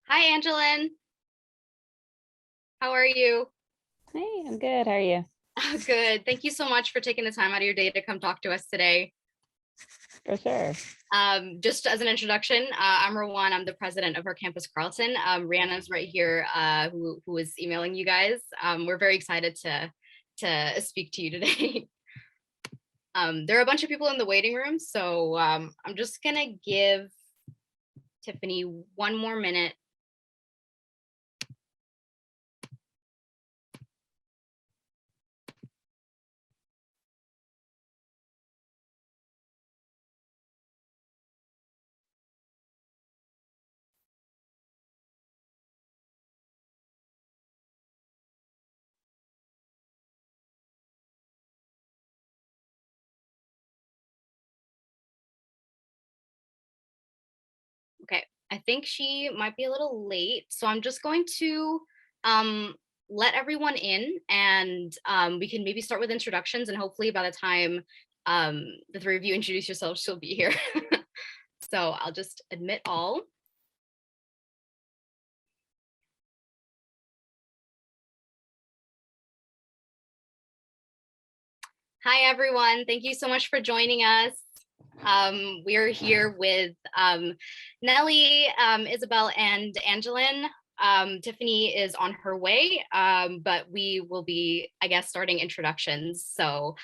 Hi, Angelyn. How are you? Hey, I'm good. How are you? Good. Thank you so much for taking the time out of your day to come talk to us today. For sure. Just as an introduction, I'm Rowan. I'm the president of our campus, Carleton. Rhiannon's right here, who is emailing you guys. We're very excited to speak to you today. There are a bunch of people in the waiting room, so I'm just gonna give Tiffany one more minute. Okay, I think she might be a little late, so I'm just going to um, let everyone in, and we can maybe start with introductions, and hopefully by the time the three of you introduce yourselves, she'll be here. So I'll just admit all. Hi, everyone. Thank you so much for joining us. We are here with Nelly, Isabelle, and Angelyn. Tiffany is on her way, but we will be, I guess, starting introductions. So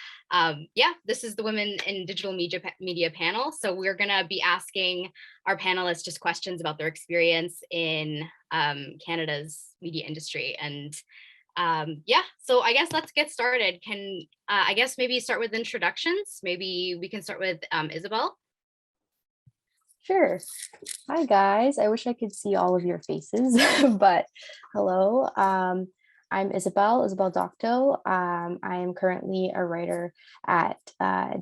yeah, this is the Women in Digital Media panel. So we're gonna be asking our panelists just questions about their experience in Canada's media industry. And yeah, so I guess let's get started. Can I guess maybe start with introductions? Maybe we can start with Isabelle. Sure. Hi, guys. I wish I could see all of your faces, but hello. I'm Isabelle Docto. I am currently a writer at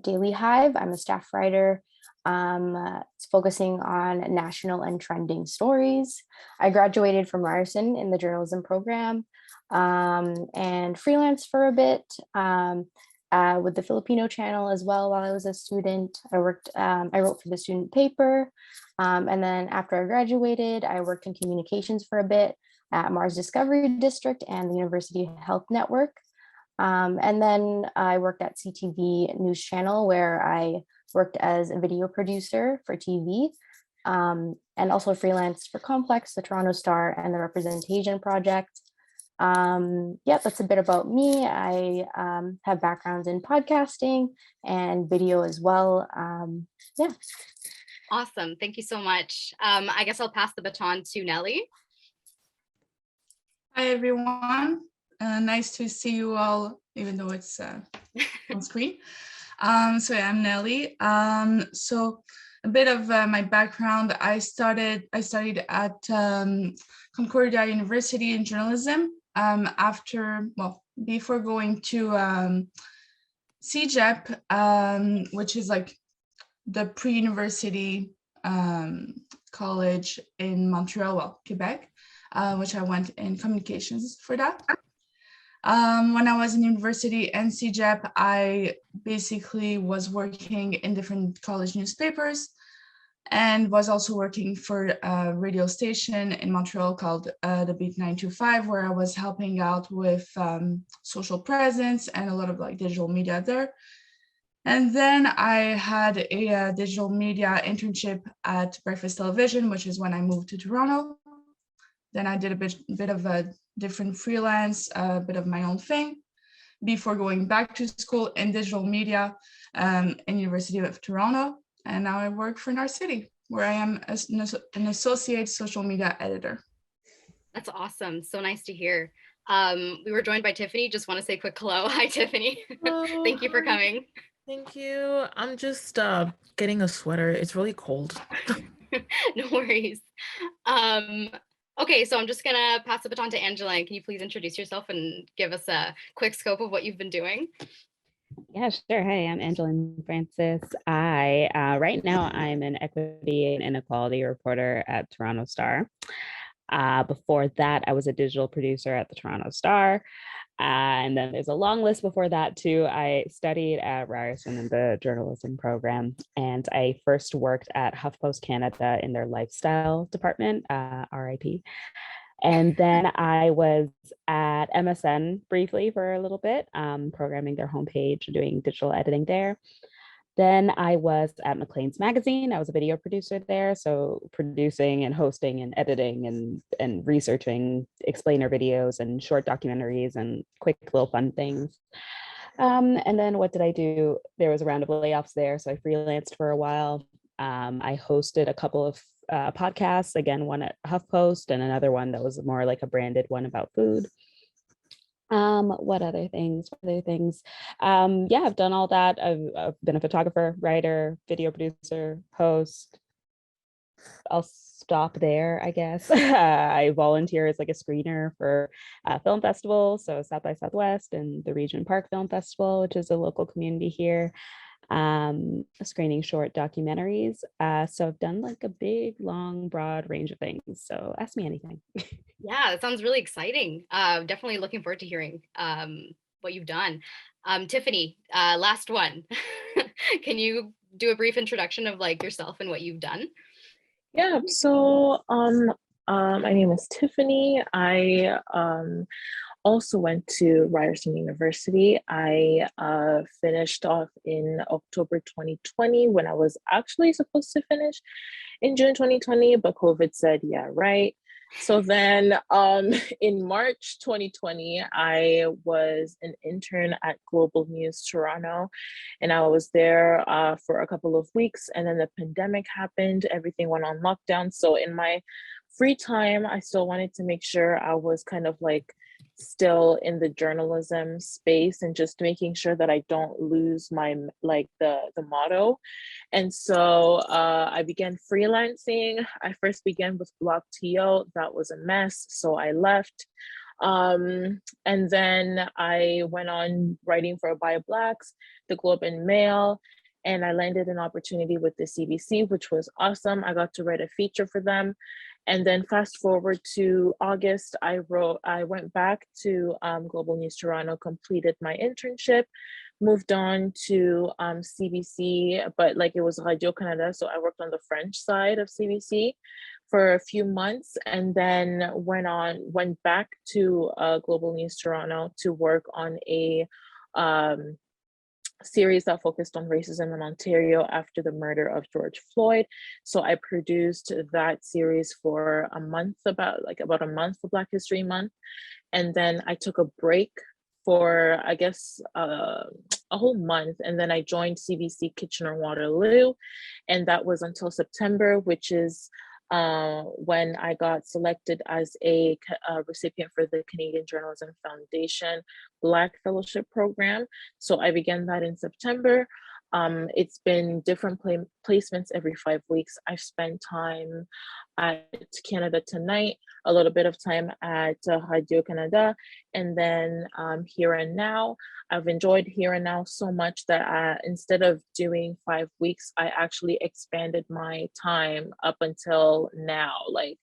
Daily Hive. I'm a staff writer focusing on national and trending stories. I graduated from Ryerson in the journalism program and freelanced for a bit. With the Filipino channel as well while I was a student. I wrote for the student paper. And then after I graduated, I worked in communications for a bit at Mars Discovery District and the University Health Network. And then I worked at CTV News Channel where I worked as a video producer for TV and also freelanced for Complex, the Toronto Star, and the Representation Project. Yeah, that's a bit about me. I have backgrounds in podcasting and video as well. Yeah. Awesome. Thank you so much. I guess I'll pass the baton to Nelly. Hi, everyone. Nice to see you all, even though it's on screen. So yeah, I'm Nelly. So a bit of my background. I studied at Concordia University in journalism. Before going to CEGEP, which is like the pre-university college in Montreal, Quebec, which I went in communications for that. When I was in university and CEGEP, I basically was working in different college newspapers and was also working for a radio station in Montreal called the Beat 925, where I was helping out with social presence and a lot of like digital media there. And then I had a digital media internship at Breakfast Television, which is when I moved to Toronto. Then I did a bit of a different freelance, a bit of my own thing before going back to school in digital media in University of Toronto. And now I work for Narcity, where I am an associate social media editor. That's awesome. So nice to hear. We were joined by Tiffany. Just want to say a quick hello. Hi, Tiffany. Hello, Thank you for hi. coming. Thank you. I'm just getting a sweater. It's really cold. No worries. Okay, so I'm just gonna pass the baton to Angelyn. Can you please introduce yourself and give us a quick scope of what you've been doing? Yeah, sure. Hi, I'm Angelyn Francis. I right now I'm an equity and inequality reporter at Toronto Star. Before that, I was a digital producer at the Toronto Star. And then there's a long list before that too. I studied at Ryerson in the journalism program, and I first worked at HuffPost Canada in their lifestyle department, RIP. And then I was at MSN briefly for a little bit, programming their homepage, doing digital editing there. Then I was at Maclean's Magazine. I was a video producer there. So producing and hosting and editing and researching explainer videos and short documentaries and quick little fun things. And then what did I do? There was a round of layoffs there. So I freelanced for a while. I hosted a couple of podcasts, again, one at HuffPost and another one that was more like a branded one about food. What other things? Yeah, I've done all that. I've been a photographer, writer, video producer, host. I'll stop there, I guess. I volunteer as like a screener for film festivals, so South by Southwest and the Regent Park Film Festival, which is a local community here. Screening short documentaries. So I've done like a big, long, broad range of things. So ask me anything. Yeah, that sounds really exciting. Definitely looking forward to hearing what you've done. Tiffany, last one. Can you do a brief introduction of like yourself and what you've done? Yeah, so my name is Tiffany. I also went to Ryerson University. I finished off in October 2020 when I was actually supposed to finish in June 2020, but COVID said, yeah, right. So then in March 2020, I was an intern at Global News Toronto, and I was there for a couple of weeks, and then the pandemic happened, everything went on lockdown. So in my free time, I still wanted to make sure I was kind of like still in the journalism space and just making sure that I don't lose my like the motto. And so I began freelancing. I first began with Blog.to. That was a mess, so I left. And then I went on writing for Bio Blacks, the Globe and Mail, and I landed an opportunity with the CBC, which was awesome. I got to write a feature for them. And then fast forward to August, I went back to Global News Toronto, completed my internship, moved on to CBC, but like it was Radio Canada, so I worked on the French side of CBC for a few months, and then went back to Global News Toronto to work on a series that focused on racism in Ontario after the murder of George Floyd. So I produced that series for a month, about a month for Black History Month. And then I took a break for, I guess, a whole month. And then I joined CBC Kitchener-Waterloo. And that was until September, which is when I got selected as a recipient for the Canadian Journalism Foundation Black Fellowship Program. So I began that in September. It's been different placements every 5 weeks. I've spent time at Canada Tonight, a little bit of time at Radio Canada, and then Here and Now. I've enjoyed Here and Now so much that instead of doing 5 weeks, I actually expanded my time up until now. Like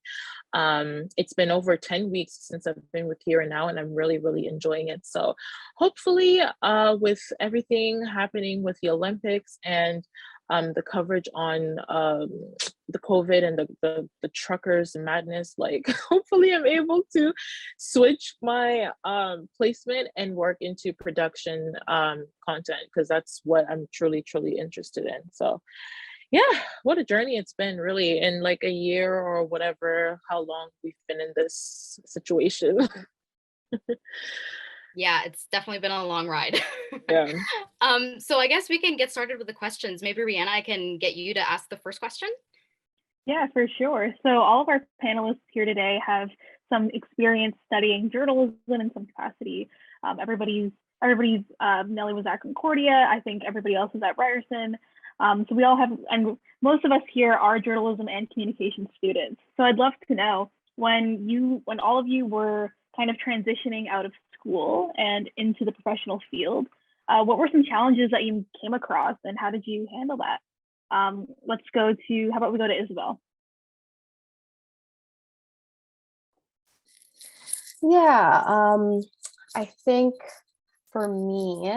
it's been over 10 weeks since I've been with Here and Now, and I'm really, really enjoying it. So hopefully with everything happening with the Olympics and the coverage on the COVID and the truckers madness, like hopefully I'm able to switch my placement and work into production content, because that's what I'm truly, truly interested in. So yeah, what a journey it's been, really, in like a year or whatever, how long we've been in this situation. Yeah, it's definitely been a long ride. Yeah. So I guess we can get started with the questions. Maybe Rihanna, I can get you to ask the first question. Yeah, for sure. So all of our panelists here today have some experience studying journalism in some capacity. Everybody's Nelly was at Concordia. I think everybody else is at Ryerson. So we all have, and most of us here are journalism and communication students. So I'd love to know, when all of you were kind of transitioning out of school and into the professional field, what were some challenges that you came across, and how did you handle that? How about we go to Isabelle? Yeah, I think for me,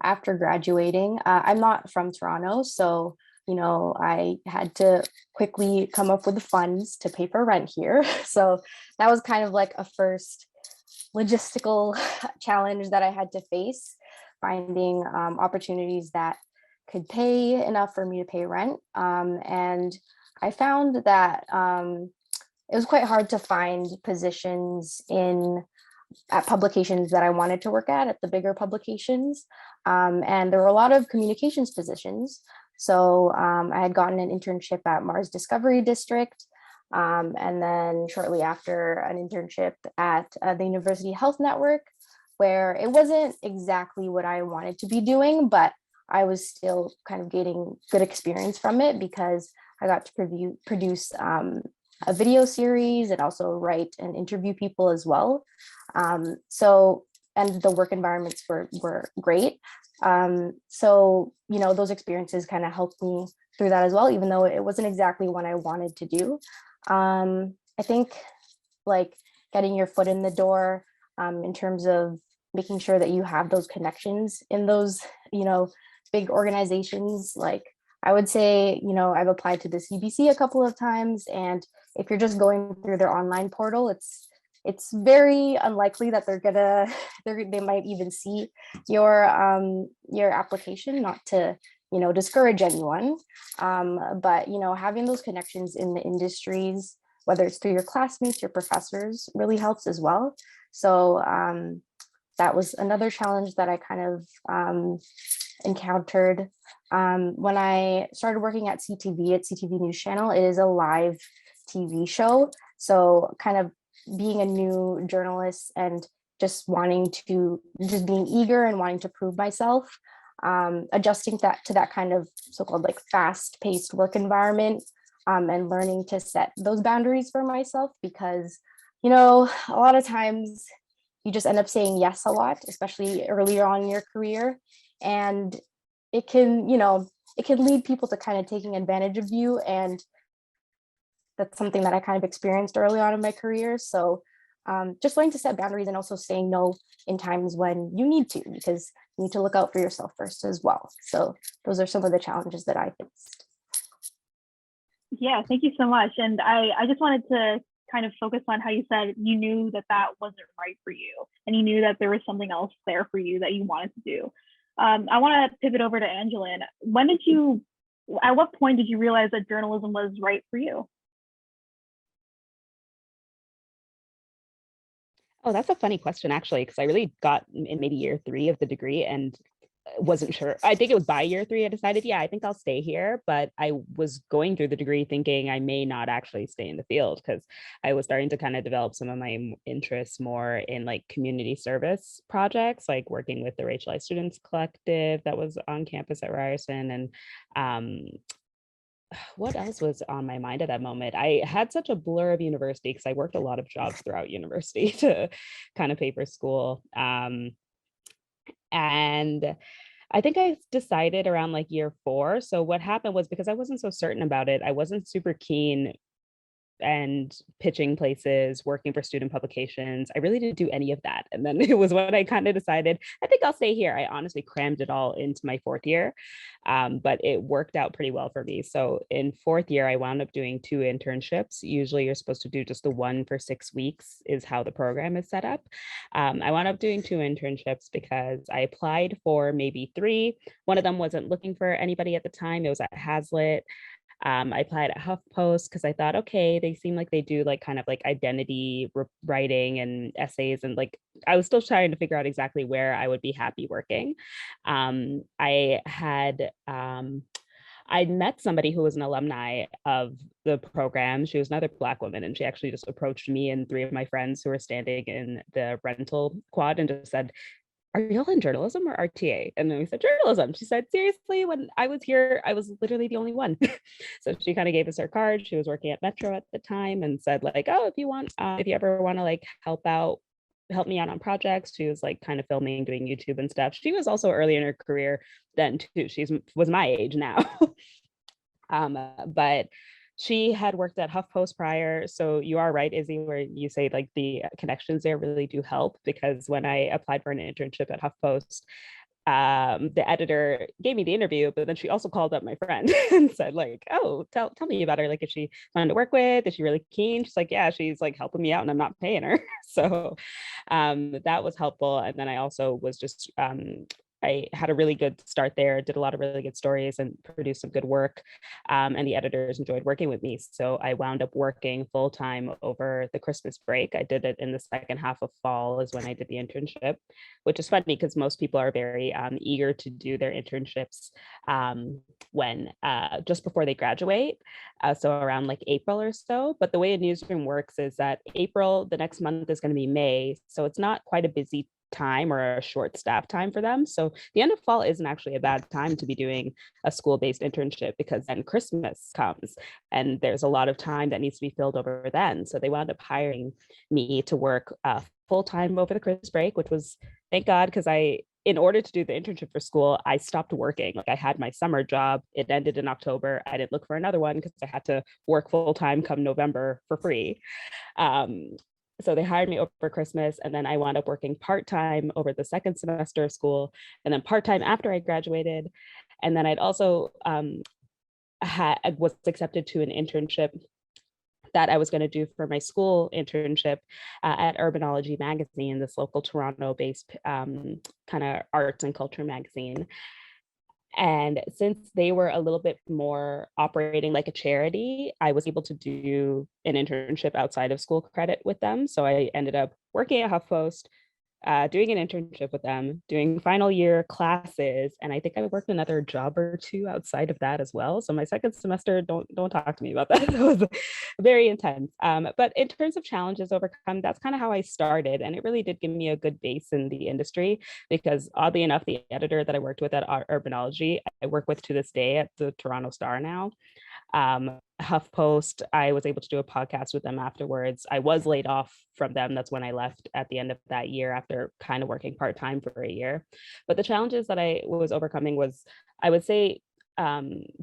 after graduating, I'm not from Toronto, so I had to quickly come up with the funds to pay for rent here. So that was kind of like a first logistical challenge that I had to face, finding opportunities that could pay enough for me to pay rent. And I found that it was quite hard to find positions at publications that I wanted to work at the bigger publications. And there were a lot of communications positions. So I had gotten an internship at Mars Discovery District. And then shortly after, an internship at the University Health Network, where it wasn't exactly what I wanted to be doing, but I was still kind of getting good experience from it because I got to produce a video series and also write and interview people as well. And the work environments were great. So, those experiences kind of helped me through that as well, even though it wasn't exactly what I wanted to do. I think like getting your foot in the door in terms of making sure that you have those connections in those, big organizations. Like I would say, I've applied to the CBC a couple of times, and if you're just going through their online portal, it's very unlikely that they might even see your application, not to discourage anyone, but having those connections in the industries, whether it's through your classmates, your professors, really helps as well. So that was another challenge that I kind of encountered when I started working at CTV News Channel. It is a live TV show, so kind of being a new journalist and just being eager and wanting to prove myself, adjusting to that kind of so-called like fast-paced work environment, and learning to set those boundaries for myself, because a lot of times you just end up saying yes a lot, especially earlier on in your career, and it can lead people to kind of taking advantage of you, and that's something that I kind of experienced early on in my career. So just learning to set boundaries and also saying no in times when you need to, because you need to look out for yourself first as well. So those are some of the challenges that I faced. Yeah, thank you so much. And I just wanted to kind of focus on how you said you knew that wasn't right for you, and you knew that there was something else there for you that you wanted to do. I want to pivot over to Angelyn. At what point did you realize that journalism was right for you? Oh, that's a funny question, actually, because I really got in maybe year 3 of the degree and wasn't sure. I think it was by year 3 I decided, yeah, I think I'll stay here. But I was going through the degree thinking I may not actually stay in the field, because I was starting to kind of develop some of my interests more in like community service projects, like working with the Racialized Students Collective that was on campus at Ryerson. And what else was on my mind at that moment? I had such a blur of university because I worked a lot of jobs throughout university to kind of pay for school. And I think I decided around like year 4. So what happened was, because I wasn't so certain about it, I wasn't super keen and pitching places, working for student publications. I really didn't do any of that. And then it was when I kind of decided, I think I'll stay here. I honestly crammed it all into my 4th year, but it worked out pretty well for me. So in 4th year, I wound up doing 2 internships. Usually you're supposed to do just the one for 6 weeks is how the program is set up. I wound up doing 2 internships because I applied for maybe 3. One of them wasn't looking for anybody at the time. It was at Hazlitt. I applied at HuffPost because I thought, okay, they seem like they do like kind of like identity writing and essays, and like I was still trying to figure out exactly where I would be happy working. I'd met somebody who was an alumni of the program. She was another Black woman, and she actually just approached me and 3 of my friends who were standing in the rental quad and just said, "Are y'all in journalism or RTA?" And then we said journalism. She said, "Seriously, when I was here, I was literally the only one." So she kind of gave us her card. She was working at Metro at the time and said like, "Oh, if you ever want to like help me out on projects." She was like kind of filming, doing YouTube and stuff. She was also early in her career then too. Was my age now. But She had worked at HuffPost prior. So you are right, Izzy, where you say like the connections there really do help, because when I applied for an internship at HuffPost, the editor gave me the interview, but then she also called up my friend and said like, oh, tell me about her. Like, is she fun to work with? Is she really keen? She's like, yeah, she's like helping me out and I'm not paying her. So that was helpful. And then I also was just, I had a really good start there, did a lot of really good stories and produced some good work. And the editors enjoyed working with me. So I wound up working full time over the Christmas break. I did it in the second half of fall is when I did the internship, which is funny because most people are very eager to do their internships when just before they graduate. So around like April or so. But the way a newsroom works is that April, the next month is going to be May. So it's not quite a busy time or a short staff time for them. So the end of fall isn't actually a bad time to be doing a school-based internship, because then Christmas comes and there's a lot of time that needs to be filled over then. So they wound up hiring me to work full-time over the Christmas break, which was, thank God, because in order to do the internship for school, I stopped working. Like, I had my summer job, it ended in October. I didn't look for another one because I had to work full-time come November for free. So they hired me over Christmas, and then I wound up working part-time over the second semester of school, and then part-time after I graduated. And then I'd also was accepted to an internship that I was going to do for my school internship at Urbanology magazine, this local Toronto-based kind of arts and culture magazine. And since they were a little bit more operating like a charity, I was able to do an internship outside of school credit with them. So I ended up working at HuffPost, doing an internship with them, doing final year classes, and I think I worked another job or two outside of that as well. So my second semester, don't talk to me about that. That was very intense. But in terms of challenges overcome, that's kind of how I started, and it really did give me a good base in the industry, because oddly enough, the editor that I worked with at Urbanology, I work with to this day at the Toronto Star now. HuffPost, I was able to do a podcast with them afterwards. I was laid off from them. That's when I left at the end of that year after kind of working part-time for a year. But the challenges that I was overcoming was, I would say,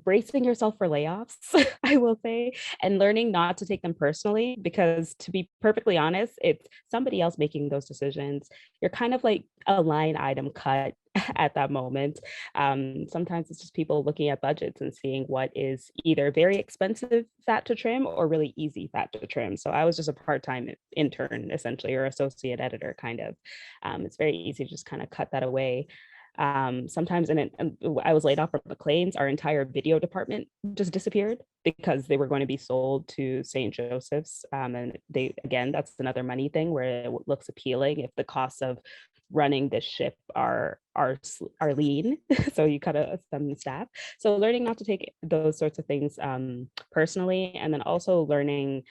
bracing yourself for layoffs, I will say, and learning not to take them personally, because to be perfectly honest, it's somebody else making those decisions. You're kind of like a line item cut at that moment. Sometimes it's just people looking at budgets and seeing what is either very expensive fat to trim or really easy fat to trim. So I was just a part-time intern, essentially, or associate editor, kind of. It's very easy to just kind of cut that away. Sometimes I was laid off from Maclean's. Our entire video department just disappeared because they were going to be sold to St. Joseph's. And that's another money thing where it looks appealing if the costs of running this ship are lean. So you cut some staff. So learning not to take those sorts of things personally, and then also learning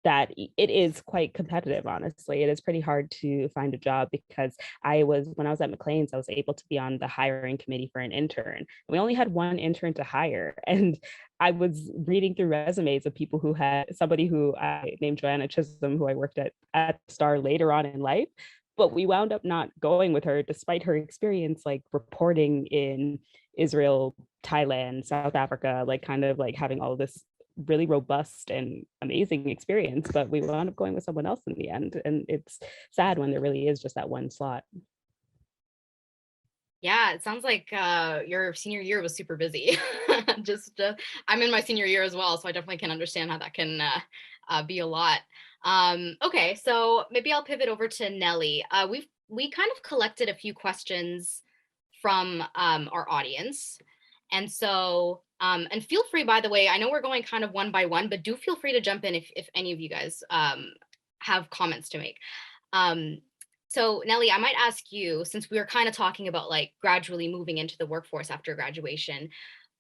that it is quite competitive, honestly. It is pretty hard to find a job, because when I was at Maclean's, I was able to be on the hiring committee for an intern. We only had one intern to hire, and I was reading through resumes of people who had somebody who I named Joanna Chisholm, who I worked at Star later on in life. But we wound up not going with her despite her experience, like reporting in Israel, Thailand, South Africa, like kind of like having all this really robust and amazing experience. But we wound up going with someone else in the end. And it's sad when there really is just that one slot. Yeah, it sounds like your senior year was super busy. I'm in my senior year as well, so I definitely can understand how that can be a lot. Okay, so maybe I'll pivot over to Nelly. We kind of collected a few questions from our audience. And so, and feel free, by the way, I know we're going kind of one by one, but do feel free to jump in if any of you guys have comments to make. So Nelly, I might ask you, since we were kind of talking about like gradually moving into the workforce after graduation,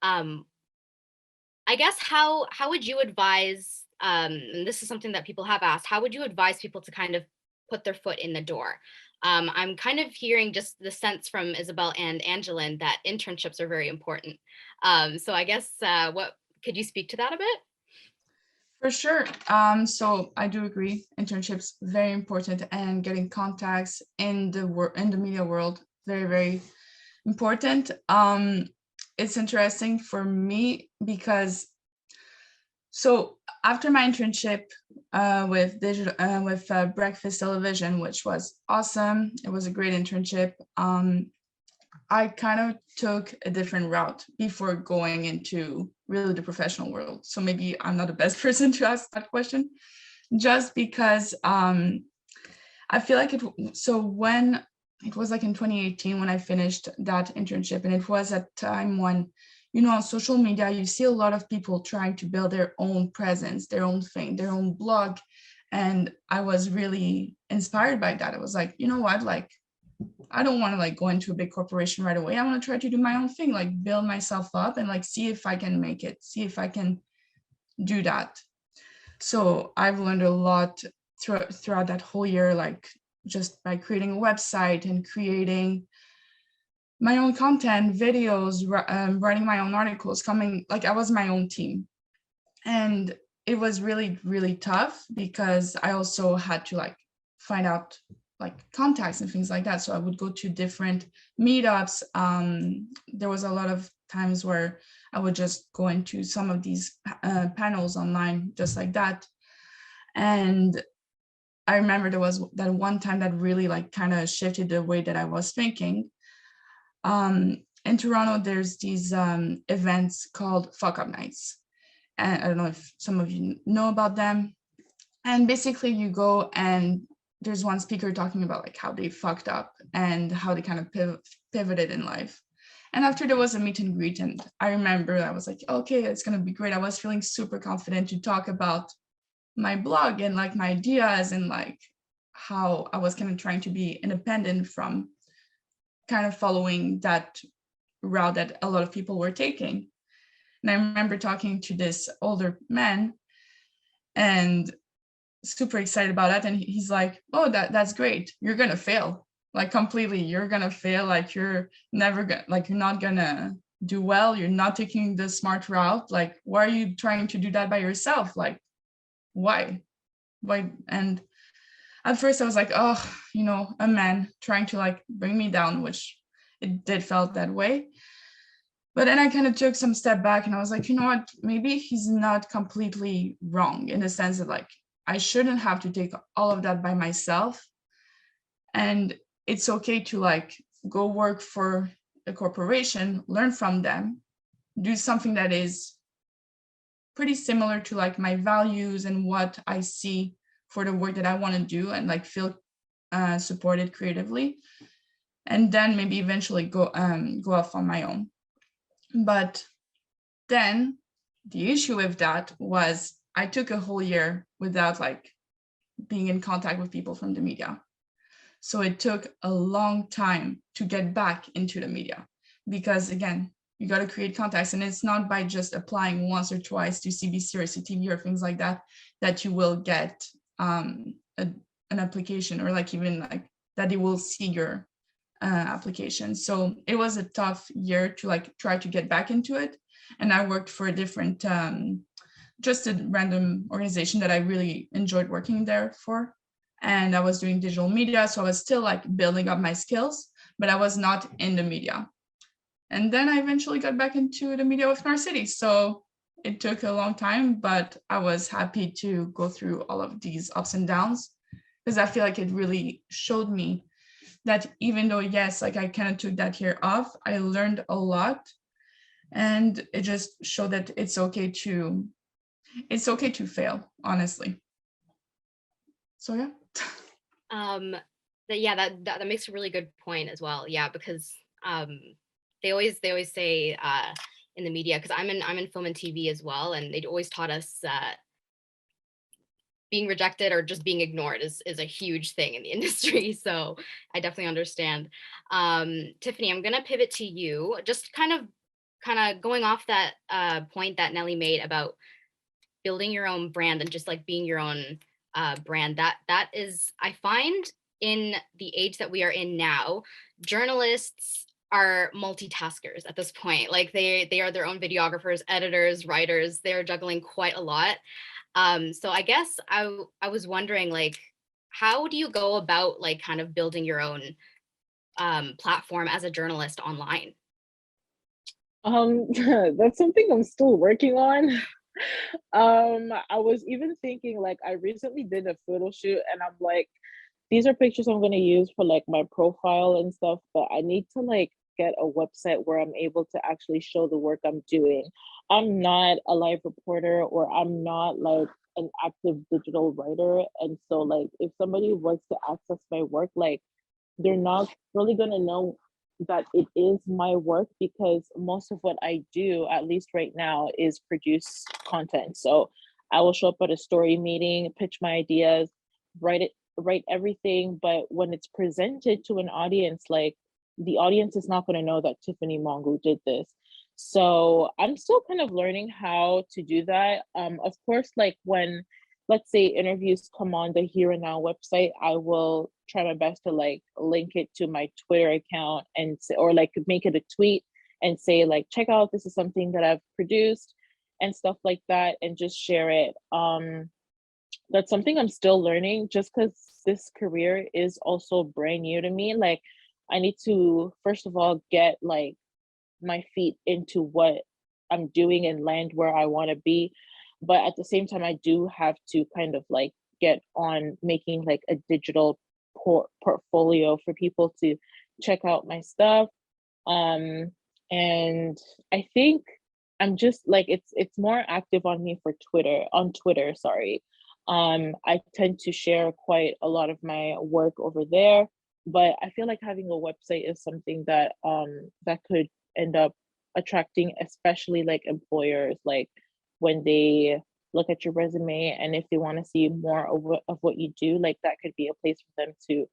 I guess how would you advise, and this is something that people have asked, how would you advise people to kind of put their foot in the door? I'm kind of hearing just the sense from Isabelle and Angelyn that internships are very important. So I guess what could you speak to that a bit? For sure. So I do agree. Internships very important, and getting contacts in the media world very, very important. It's interesting for me because So after my internship with Breakfast Television, which was awesome, it was a great internship. I kind of took a different route before going into really the professional world. So maybe I'm not the best person to ask that question, just because I feel like when it was like in 2018 when I finished that internship, and it was at a time when, on social media, you see a lot of people trying to build their own presence, their own thing, their own blog. And I was really inspired by that. I was like, you know what, like, I don't want to like go into a big corporation right away. I want to try to do my own thing, like build myself up and like see if I can make it, see if I can do that. So I've learned a lot throughout that whole year, like just by creating a website and creating my own content, videos, writing my own articles, I was my own team. And it was really, really tough because I also had to like find out like contacts and things like that. So I would go to different meetups. There was a lot of times where I would just go into some of these panels online, just like that. And I remember there was that one time that really like kind of shifted the way that I was thinking. In Toronto, there's these events called Fuck Up Nights. And I don't know if some of you know about them. And basically you go and there's one speaker talking about like how they fucked up and how they kind of pivoted in life. And after there was a meet and greet, and I remember I was like, okay, it's going to be great. I was feeling super confident to talk about my blog and like my ideas and like how I was kind of trying to be independent from kind of following that route that a lot of people were taking. And I remember talking to this older man and super excited about that. And he's like, oh, that's great. You're going to fail, like completely. You're going to fail. Like you're never going to, like, you're not going to do well. You're not taking the smart route. Like, why are you trying to do that by yourself? Like, why? And at first I was like, oh, a man trying to like bring me down, which it did felt that way. But then I kind of took some step back and I was like, you know what, maybe he's not completely wrong in the sense that like, I shouldn't have to take all of that by myself. And it's okay to like go work for a corporation, learn from them, do something that is pretty similar to like my values and what I see for the work that I want to do and like feel supported creatively. And then maybe eventually go off on my own. But then the issue with that was I took a whole year without like being in contact with people from the media. So it took a long time to get back into the media because again, you got to create contacts, and it's not by just applying once or twice to CBC or CTV or things like that that you will get an application or like even like that they will see your application. So it was a tough year to like try to get back into it. And I worked for a different, just a random organization that I really enjoyed working there for. And I was doing digital media. So I was still like building up my skills, but I was not in the media. And then I eventually got back into the media with Narcity. So it took a long time, but I was happy to go through all of these ups and downs because I feel like it really showed me that even though, yes, like I kind of took that year off, I learned a lot. And it just showed that it's okay to fail, honestly. So yeah. That makes a really good point as well. Yeah, because they always say in the media, because I'm in film and TV as well, and they'd always taught us that being rejected or just being ignored is a huge thing in the industry. So I definitely understand. Tiffany, I'm gonna pivot to you, just kind of going off that point that Nelly made about building your own brand and just like being your own brand. That is, I find in the age that we are in now, journalists are multitaskers at this point. Like they are their own videographers, editors, writers. They're juggling quite a lot. So I guess I was wondering, like, how do you go about like kind of building your own platform as a journalist online? That's something I'm still working on. I was even thinking, like, I recently did a photo shoot and I'm like, these are pictures I'm gonna use for like my profile and stuff, but I need to like get a website where I'm able to actually show the work I'm doing. I'm not a live reporter, or I'm not like an active digital writer. And so like if somebody was to access my work, like they're not really gonna know that it is my work, because most of what I do, at least right now, is produce content. So I will show up at a story meeting, pitch my ideas, write everything. But when it's presented to an audience, like the audience is not going to know that Tiffany Mongu did this. So I'm still kind of learning how to do that. Of course, like when, let's say, interviews come on the Here and Now website, I will try my best to like link it to my Twitter account and say, or like make it a tweet and say like, check out, this is something that I've produced and stuff like that, and just share it. That's something I'm still learning, just because this career is also brand new to me. Like I need to first of all get like my feet into what I'm doing and land where I want to be. But at the same time, I do have to kind of like get on making like a digital portfolio for people to check out my stuff. And I think I'm just like, it's more active on me for Twitter, sorry. I tend to share quite a lot of my work over there, but I feel like having a website is something that that could end up attracting, especially like employers, like when they look at your resume and if they want to see more of what you do, like that could be a place for them to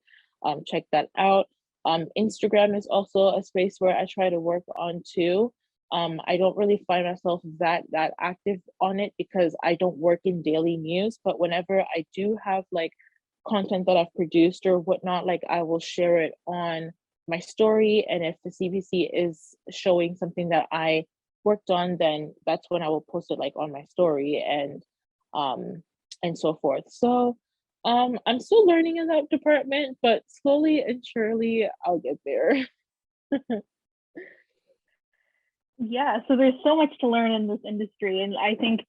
check that out. Instagram is also a space where I try to work on too. I don't really find myself that active on it because I don't work in daily news, but whenever I do have like content that I've produced or whatnot, like I will share it on my story. And if the CBC is showing something that I worked on, then that's when I will post it like on my story and so forth. So I'm still learning in that department, but slowly and surely I'll get there. Yeah, so there's so much to learn in this industry, and I think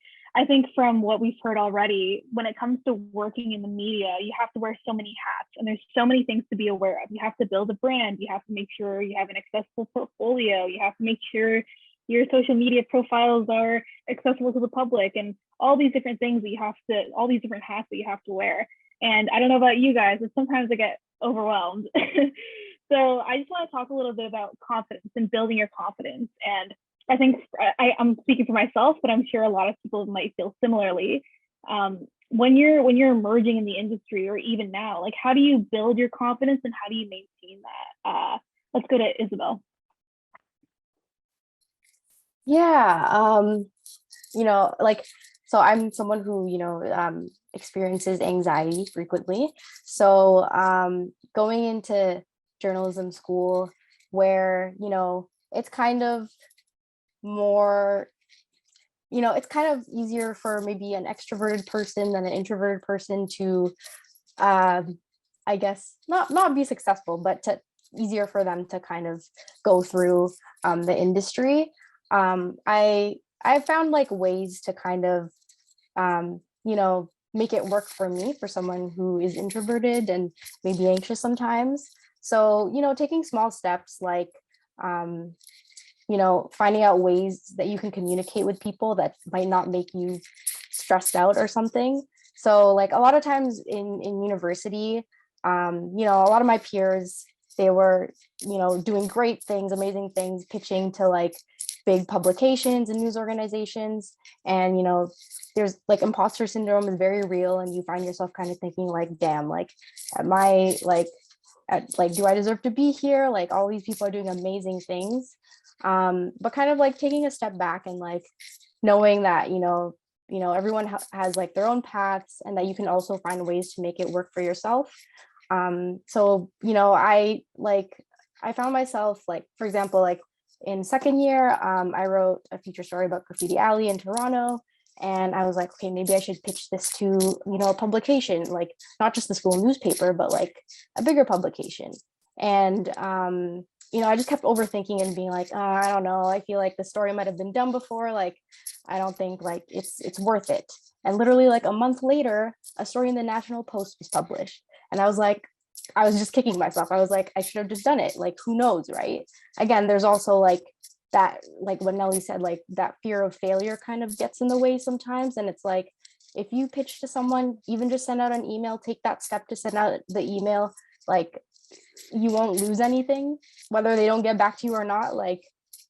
from what we've heard already, when it comes to working in the media, you have to wear so many hats, and there's so many things to be aware of. You have to build a brand, you have to make sure you have an accessible portfolio, you have to make sure your social media profiles are accessible to the public, and all these different things that you have to, all these different hats that you have to wear. And I don't know about you guys, but sometimes I get overwhelmed. So I just want to talk a little bit about confidence and building your confidence. And I think I'm speaking for myself, but I'm sure a lot of people might feel similarly. When you're emerging in the industry, or even now, like how do you build your confidence and how do you maintain that? Let's go to Isabelle. Yeah, like, so I'm someone who, experiences anxiety frequently. So going into journalism school where, it's kind of more, it's kind of easier for maybe an extroverted person than an introverted person to, I guess, not be successful, but to easier for them to kind of go through the industry. I found like ways to kind of, make it work for me, for someone who is introverted and maybe anxious sometimes. So, taking small steps like, finding out ways that you can communicate with people that might not make you stressed out or something. So like a lot of times in university, a lot of my peers, they were, doing great things, amazing things, pitching to like big publications and news organizations. And, there's like imposter syndrome is very real. And you find yourself kind of thinking like, damn, like, am I like, do I deserve to be here? Like all these people are doing amazing things. But kind of like taking a step back and like knowing that, everyone has like their own paths and that you can also find ways to make it work for yourself. So, I found myself like, for example, like in second year, I wrote a feature story about Graffiti Alley in Toronto. And I was like, okay, maybe I should pitch this to, a publication, like not just the school newspaper, but like a bigger publication. And, I just kept overthinking and being like, oh, I don't know. I feel like the story might have been done before. Like, I don't think like it's worth it. And literally like a month later, a story in the National Post was published. And I was just kicking myself. I was like, I should have just done it. Like, who knows, right? Again, there's also like that, like what Nelly said, like that fear of failure kind of gets in the way sometimes. And it's like, if you pitch to someone, even just send out an email, take that step to send out the email, like you won't lose anything, whether they don't get back to you or not. Like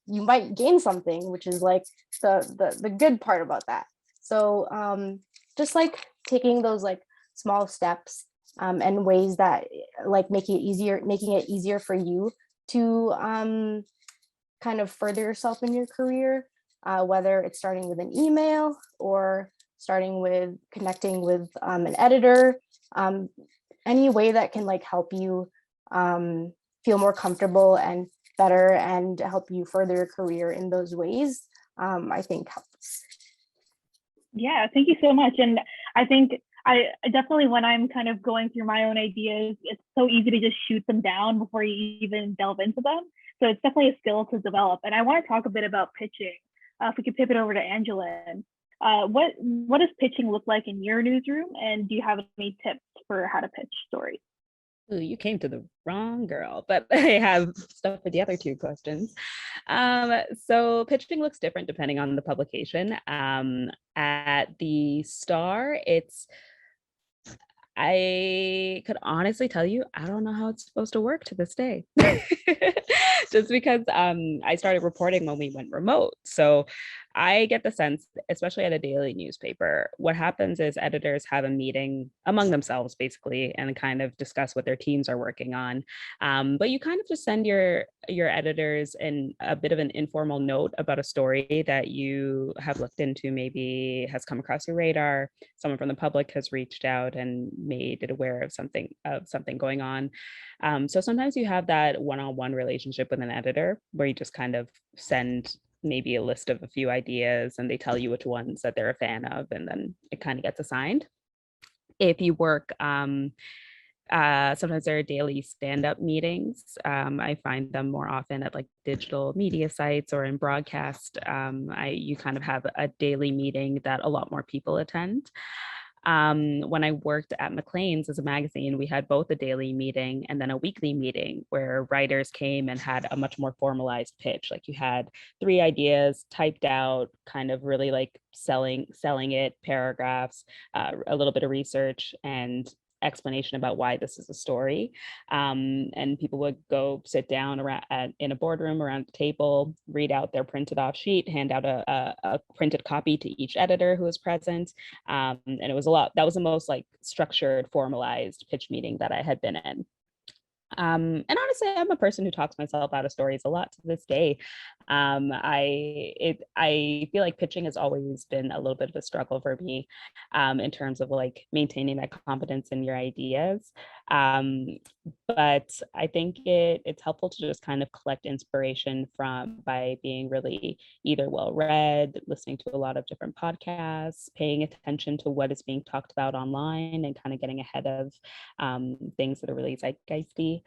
you might gain something, which is like the good part about that. So just like taking those like small steps and ways that like making it easier for you to kind of further yourself in your career, whether it's starting with an email or starting with connecting with an editor, any way that can like help you feel more comfortable and better and help you further your career in those ways, I think helps. Yeah, thank you so much. And I think I definitely, when I'm kind of going through my own ideas, it's so easy to just shoot them down before you even delve into them. So it's definitely a skill to develop. And I want to talk a bit about pitching. If we could pivot over to Angelyn, what does pitching look like in your newsroom? And do you have any tips for how to pitch stories? Ooh, you came to the wrong girl, but I have stuff for the other two questions. So pitching looks different depending on the publication. At the Star, I could honestly tell you, I don't know how it's supposed to work to this day. Just because I started reporting when we went remote. So I get the sense, especially at a daily newspaper, what happens is editors have a meeting among themselves, basically, and kind of discuss what their teams are working on. But you kind of just send your editors in a bit of an informal note about a story that you have looked into, maybe has come across your radar, someone from the public has reached out and made it aware of something going on. So sometimes you have that one-on-one relationship with an editor where you just kind of send maybe a list of a few ideas and they tell you which ones that they're a fan of, and then it kind of gets assigned. If you work, sometimes there are daily stand-up meetings. I find them more often at like digital media sites or in broadcast. You kind of have a daily meeting that a lot more people attend. When I worked at Maclean's as a magazine, we had both a daily meeting and then a weekly meeting where writers came and had a much more formalized pitch. Like you had 3 ideas typed out, kind of really like selling it, paragraphs, a little bit of research and explanation about why this is a story. And people would go sit down in a boardroom around a table, read out their printed off sheet, hand out a printed copy to each editor who was present. And it was that was the most like structured, formalized pitch meeting that I had been in. And honestly, I'm a person who talks myself out of stories a lot to this day. I feel like pitching has always been a little bit of a struggle for me, in terms of like maintaining that confidence in your ideas. But I think it's helpful to just kind of collect inspiration by being really either well read, listening to a lot of different podcasts, paying attention to what is being talked about online, and kind of getting ahead of things that are really zeitgeisty.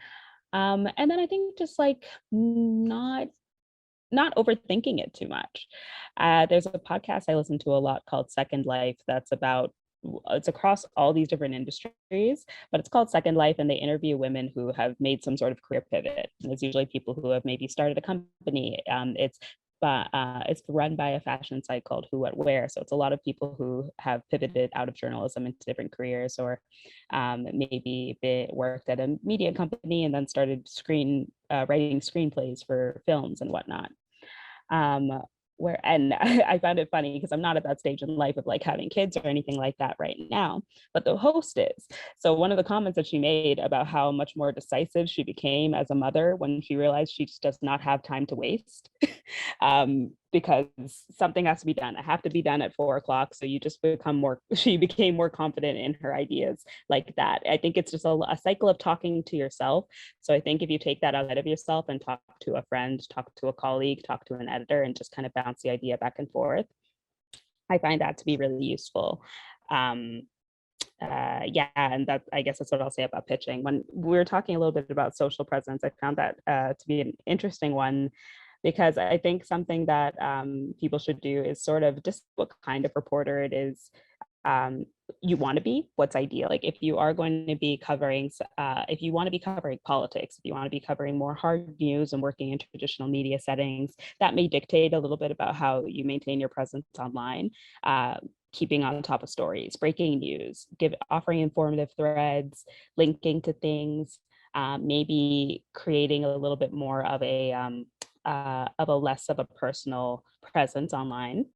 And then I think just like not overthinking it too much. There's a podcast I listen to a lot called Second Life it's across all these different industries, but it's called Second Life, and they interview women who have made some sort of career pivot. And it's usually people who have maybe started a company. It's run by a fashion site called Who What Wear. So it's a lot of people who have pivoted out of journalism into different careers, or maybe they worked at a media company and then started writing screenplays for films and whatnot. And I found it funny because I'm not at that stage in life of like having kids or anything like that right now, but the host is. So one of the comments that she made about how much more decisive she became as a mother when she realized she just does not have time to waste, because something has to be done. I have to be done at 4 o'clock. So she became more confident in her ideas like that. I think it's just a cycle of talking to yourself. So I think if you take that outside of yourself and talk to a friend, talk to a colleague, talk to an editor, and just kind of bounce the idea back and forth, I find that to be really useful. yeah, and that, I guess that's what I'll say about pitching. When we were talking a little bit about social presence, I found that to be an interesting one, because I think something that people should do is sort of just what kind of reporter it is you want to be, what's ideal. Like if you are going to be covering, if you want to be covering politics, if you want to be covering more hard news and working in traditional media settings, that may dictate a little bit about how you maintain your presence online. Keeping on top of stories, breaking news, offering informative threads, linking to things, maybe creating a little bit more of a less of a personal presence online.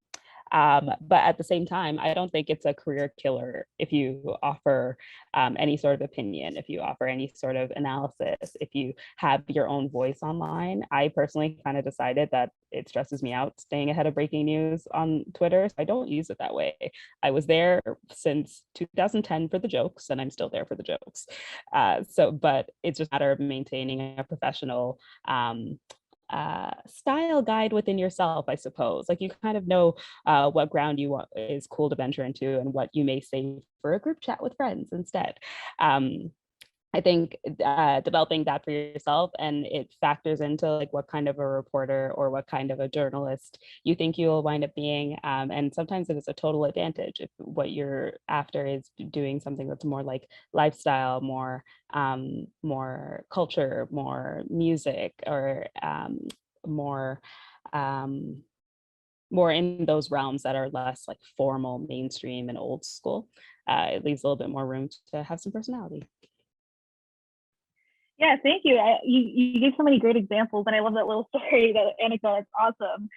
But at the same time, I don't think it's a career killer if you offer any sort of opinion, if you offer any sort of analysis, if you have your own voice online. I personally kind of decided that it stresses me out staying ahead of breaking news on Twitter. So I don't use it that way. I was there since 2010 for the jokes, and I'm still there for the jokes. But it's just a matter of maintaining a professional style guide within yourself, I suppose. Like you kind of know what ground you want is cool to venture into and what you may save for a group chat with friends instead. I think developing that for yourself, and it factors into like what kind of a reporter or what kind of a journalist you think you will wind up being. And sometimes it is a total advantage if what you're after is doing something that's more like lifestyle, more more culture, more music, or more more in those realms that are less like formal, mainstream, and old school. It leaves a little bit more room to have some personality. Yeah, thank you. You gave so many great examples, and I love that little story, that anecdote. It's awesome.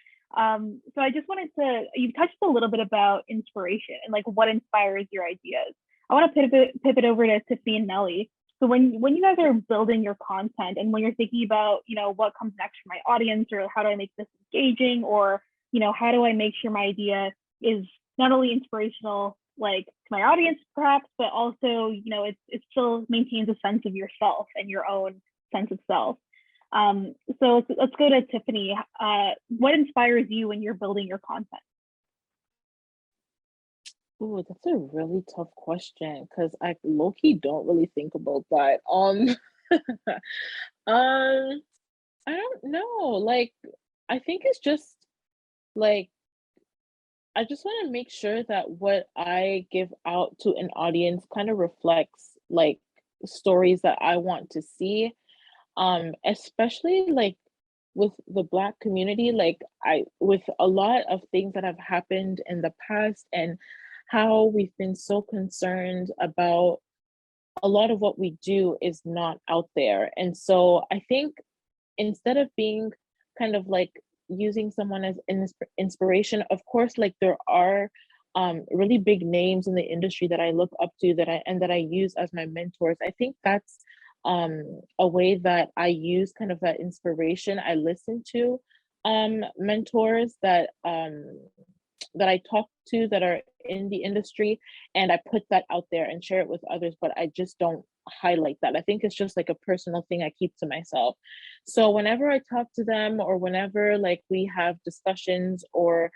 So I just wanted to, you touched a little bit about inspiration and like what inspires your ideas. I want to pivot over to Tiffany and Nelly. So when you guys are building your content and when you're thinking about, you know, what comes next for my audience, or how do I make this engaging, or, you know, how do I make sure my idea is not only inspirational like to my audience perhaps, but also, you know, it still maintains a sense of yourself and your own sense of self. So let's go to Tiffany. What inspires you when you're building your content? Oh, that's a really tough question because I low-key don't really think about that. I don't know. Like, I think it's just like I just want to make sure that what I give out to an audience kind of reflects like stories that I want to see. Especially like with the Black community, like I with a lot of things that have happened in the past and how we've been so concerned about a lot of what we do is not out there. And so I think instead of being kind of like using someone as an inspiration, of course, like there are really big names in the industry that I look up to that I use as my mentors. I think that's a way that I use kind of that inspiration. I listen to mentors that I talk to that are in the industry, and I put that out there and share it with others, but I just don't highlight that. I think it's just like a personal thing I keep to myself. So whenever I talk to them, or whenever like we have discussions, or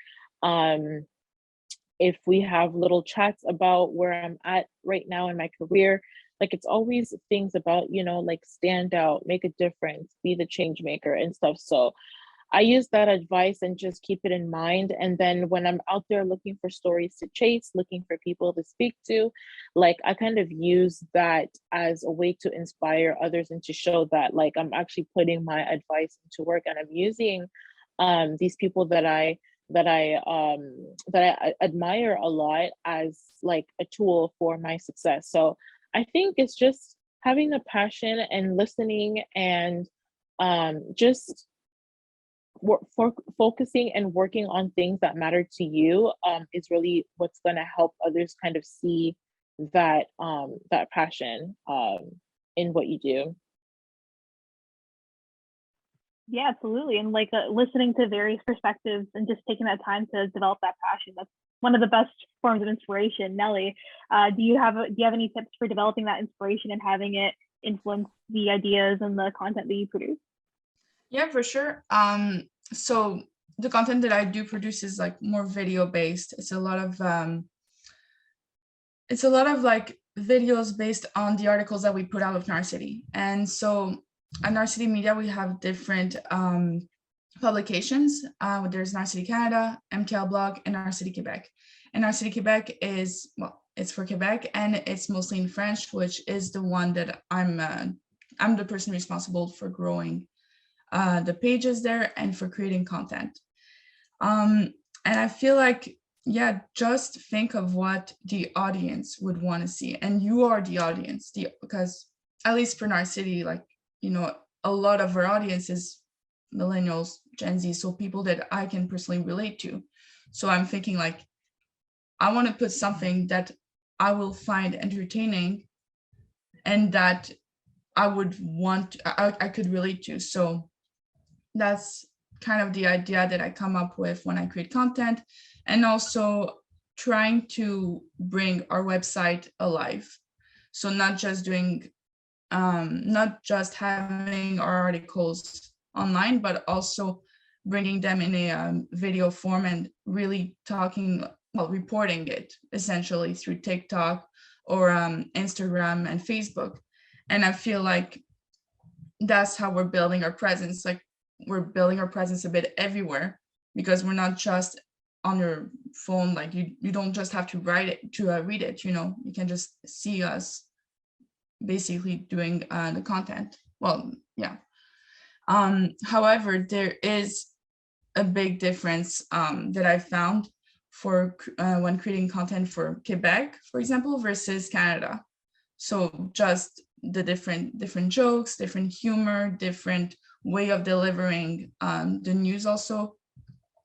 if we have little chats about where I'm at right now in my career, like it's always things about, you know, like stand out, make a difference, be the change maker and stuff. So I use that advice and just keep it in mind. And then when I'm out there looking for stories to chase, looking for people to speak to, like I kind of use that as a way to inspire others and to show that like I'm actually putting my advice into work, and I'm using these people that I admire a lot as like a tool for my success. So I think it's just having a passion and listening, and just focusing and working on things that matter to you is really what's going to help others kind of see that that passion in what you do. Yeah, absolutely. And like listening to various perspectives and just taking that time to develop that passion. That's one of the best forms of inspiration. Nelly, do you have any tips for developing that inspiration and having it influence the ideas and the content that you produce? Yeah, for sure. So the content that I do produce is like more video based. It's a lot of it's a lot of like videos based on the articles that we put out of Narcity. And so at Narcity Media, we have different publications. There's Narcity Canada, MTL Blog, and Narcity Quebec. And Narcity Quebec is, well, it's for Quebec, and it's mostly in French, which is the one that I'm the person responsible for growing the pages there and for creating content. And I feel like, yeah, just think of what the audience would want to see. And you are the audience, because at least for Narcity, like, you know, a lot of our audience is millennials, Gen Z, so people that I can personally relate to. So I'm thinking like, I want to put something that I will find entertaining and that I would want, I could relate to. So that's kind of the idea that I come up with when I create content, and also trying to bring our website alive. So not just doing, not just having our articles online, but also bringing them in a video form and really talking, well, reporting it essentially through TikTok or Instagram and Facebook. And I feel like that's how we're building our presence. Like, we're building our presence a bit everywhere, because we're not just on your phone. Like you don't just have to write it to read it, you know, you can just see us basically doing the content. Well, yeah. However, there is a big difference that I found for when creating content for Quebec, for example, versus Canada. So just the different jokes, different humor, different way of delivering the news also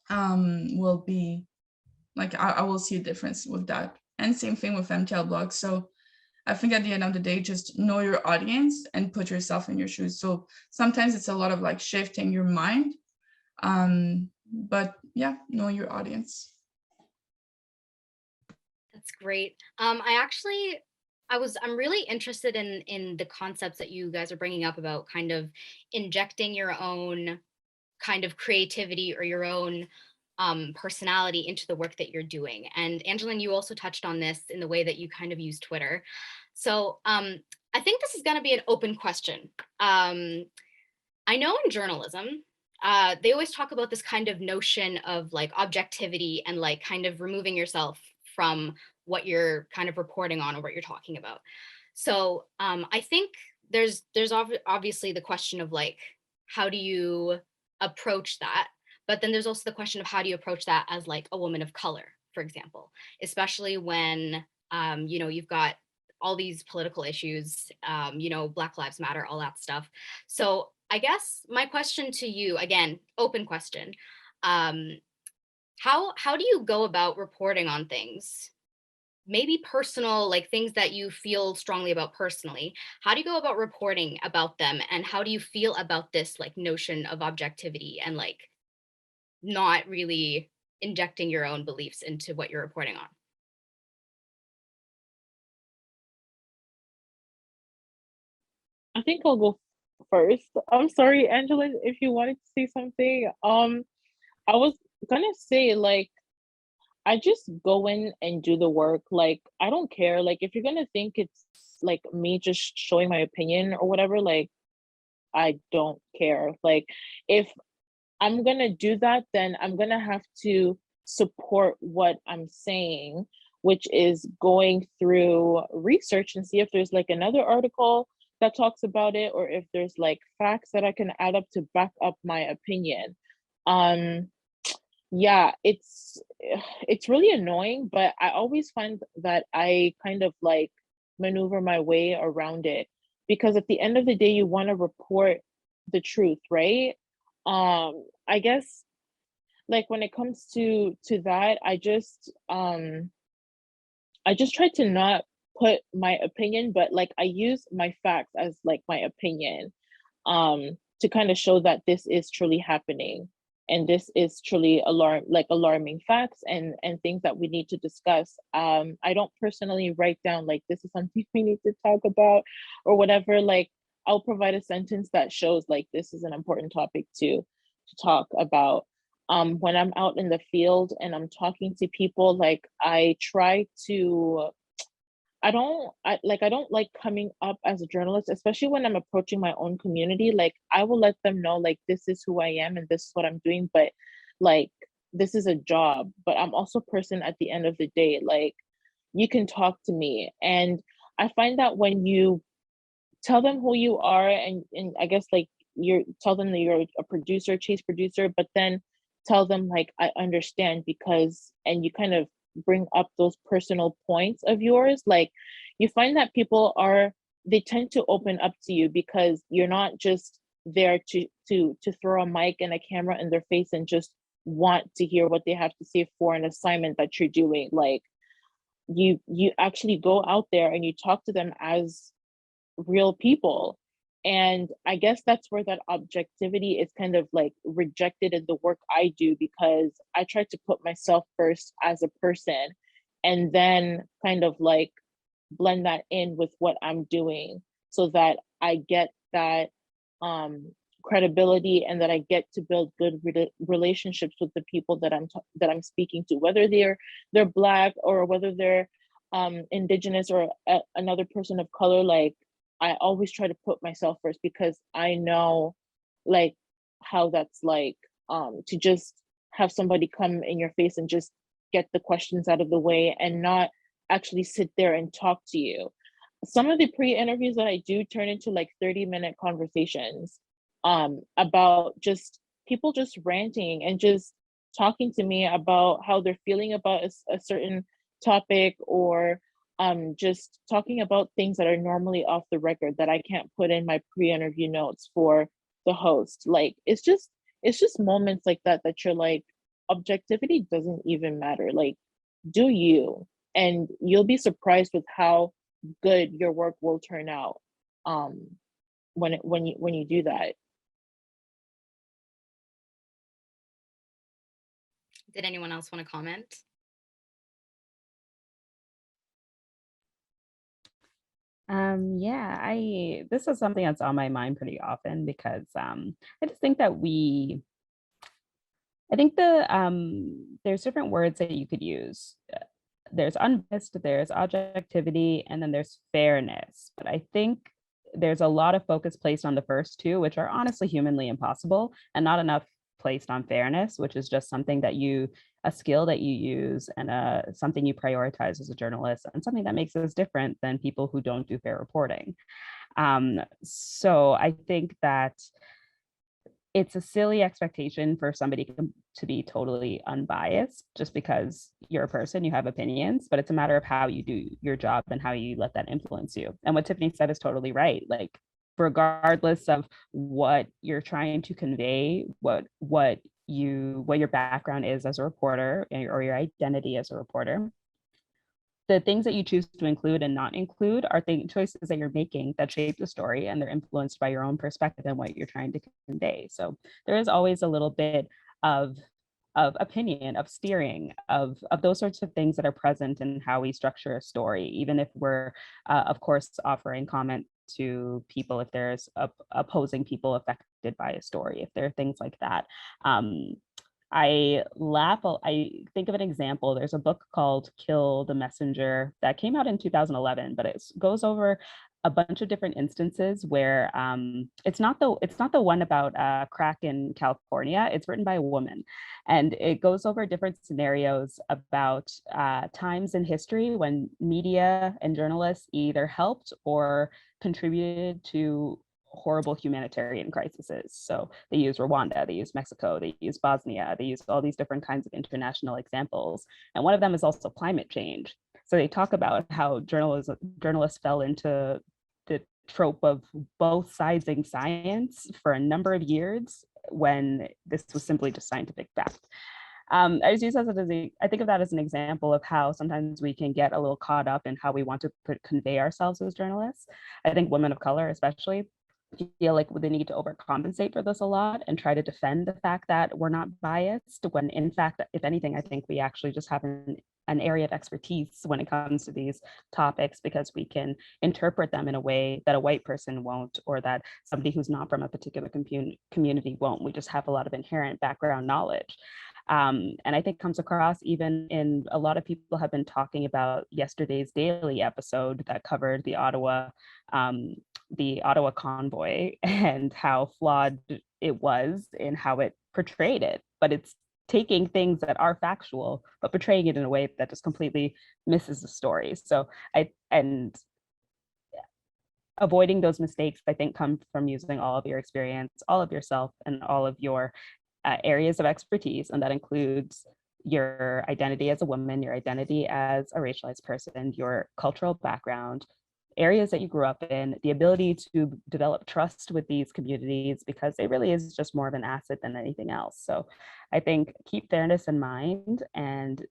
will be like, I will see a difference with that. And same thing with MTL Blog. So I think at the end of the day, just know your audience and put yourself in your shoes. So sometimes it's a lot of like shifting your mind, but yeah, know your audience. That's great. I'm really interested in the concepts that you guys are bringing up about kind of injecting your own kind of creativity or your own personality into the work that you're doing. And Angelyn, you also touched on this in the way that you kind of use Twitter. So I think this is going to be an open question. I know in journalism, they always talk about this kind of notion of like objectivity and like kind of removing yourself from what you're kind of reporting on or what you're talking about. So I think there's obviously the question of like, how do you approach that? But then there's also the question of how do you approach that as like a woman of color, for example, especially when, you know, you've got all these political issues, you know, Black Lives Matter, all that stuff. So I guess my question to you, again, open question, how do you go about reporting on things? Maybe personal, like things that you feel strongly about personally. How do you go about reporting about them? And how do you feel about this like notion of objectivity and like not really injecting your own beliefs into what you're reporting on? I think I'll go first. I'm sorry, Angelyn, if you wanted to say something. I was gonna say, like, I just go in and do the work. Like, I don't care. Like, if you're gonna think it's like me just showing my opinion or whatever, like, I don't care. Like, if I'm gonna do that, then I'm gonna have to support what I'm saying, which is going through research and see if there's like another article that talks about it, or if there's like facts that I can add up to back up my opinion. Yeah, it's really annoying, but I always find that I kind of like maneuver my way around it, because at the end of the day, you want to report the truth, right? I guess like when it comes to that, I just try to not put my opinion, but like I use my facts as like my opinion, to kind of show that this is truly happening and this is truly alarming facts and things that we need to discuss. I don't personally write down like this is something we need to talk about or whatever. Like I'll provide a sentence that shows like this is an important topic to talk about. When I'm out in the field and I'm talking to people, like I try to I don't like coming up as a journalist, especially when I'm approaching my own community. Like, I will let them know, like, this is who I am and this is what I'm doing, but like, this is a job, but I'm also a person at the end of the day. Like, you can talk to me. And I find that when you tell them who you are, and I guess like you tell them that you're a producer, chase producer, but then tell them like, I understand because, and you kind of bring up those personal points of yours, like, you find that they tend to open up to you because you're not just there to throw a mic and a camera in their face and just want to hear what they have to say for an assignment that you're doing. Like, you actually go out there and you talk to them as real people. And I guess that's where that objectivity is kind of like rejected in the work I do, because I try to put myself first as a person and then kind of like blend that in with what I'm doing so that I get that credibility and that I get to build good relationships with the people that I'm speaking to, whether they're Black or whether they're Indigenous or another person of color. Like, I always try to put myself first because I know like how that's like, to just have somebody come in your face and just get the questions out of the way and not actually sit there and talk to you. Some of the pre-interviews that I do turn into like 30-minute conversations about just people just ranting and just talking to me about how they're feeling about a certain topic, or just talking about things that are normally off the record that I can't put in my pre-interview notes for the host. Like, it's just moments like that that you're like, objectivity doesn't even matter. Like, do you, and you'll be surprised with how good your work will turn out when you do that. Did anyone else want to comment? Yeah, this is something that's on my mind pretty often because I just think that there's different words that you could use. There's unbiased, there's objectivity, and then there's fairness. But I think there's a lot of focus placed on the first two, which are honestly humanly impossible, and not enough placed on fairness, which is just something that a skill that you use and something you prioritize as a journalist, and something that makes us different than people who don't do fair reporting. So I think that it's a silly expectation for somebody to be totally unbiased just because you're a person, you have opinions, but it's a matter of how you do your job and how you let that influence you. And what Tiffany said is totally right. Like, regardless of what you're trying to convey, what your background is as a reporter or your identity as a reporter, the things that you choose to include and not include are choices that you're making that shape the story, and they're influenced by your own perspective and what you're trying to convey. So there is always a little bit of opinion, of steering, of those sorts of things that are present in how we structure a story, even if we're, of course, offering comment to people if there's opposing people affected by a story, if there are things like that. I think of an example. There's a book called Kill the Messenger that came out in 2011, but it goes over a bunch of different instances where it's not the one about crack in California. It's written by a woman, and it goes over different scenarios about times in history when media and journalists either helped or contributed to horrible humanitarian crises. So they use Rwanda, they use Mexico, they use Bosnia, they use all these different kinds of international examples. And one of them is also climate change. So they talk about how journalists fell into the trope of both siding science for a number of years when this was simply just scientific fact. I just use that I think of that as an example of how sometimes we can get a little caught up in how we want to convey ourselves as journalists. I think women of color especially feel like they need to overcompensate for this a lot and try to defend the fact that we're not biased, when in fact, if anything, I think we actually just have an area of expertise when it comes to these topics, because we can interpret them in a way that a white person won't, or that somebody who's not from a particular community won't. We just have a lot of inherent background knowledge. And I think comes across even in a lot of people have been talking about yesterday's daily episode that covered the Ottawa convoy and how flawed it was in how it portrayed it. But it's taking things that are factual, but portraying it in a way that just completely misses the story. So and avoiding those mistakes, I think, come from using all of your experience, all of yourself, and all of your areas of expertise. And that includes your identity as a woman, your identity as a racialized person, your cultural background, areas that you grew up in, the ability to develop trust with these communities, because it really is just more of an asset than anything else. So I think keep fairness in mind and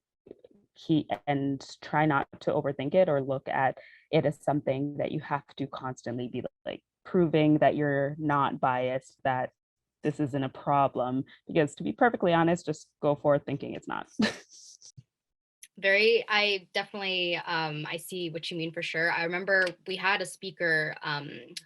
try not to overthink it or look at it as something that you have to constantly be like proving that you're not biased, that this isn't a problem, because to be perfectly honest, just go forward thinking it's not. I definitely, I see what you mean for sure. I remember we had a speaker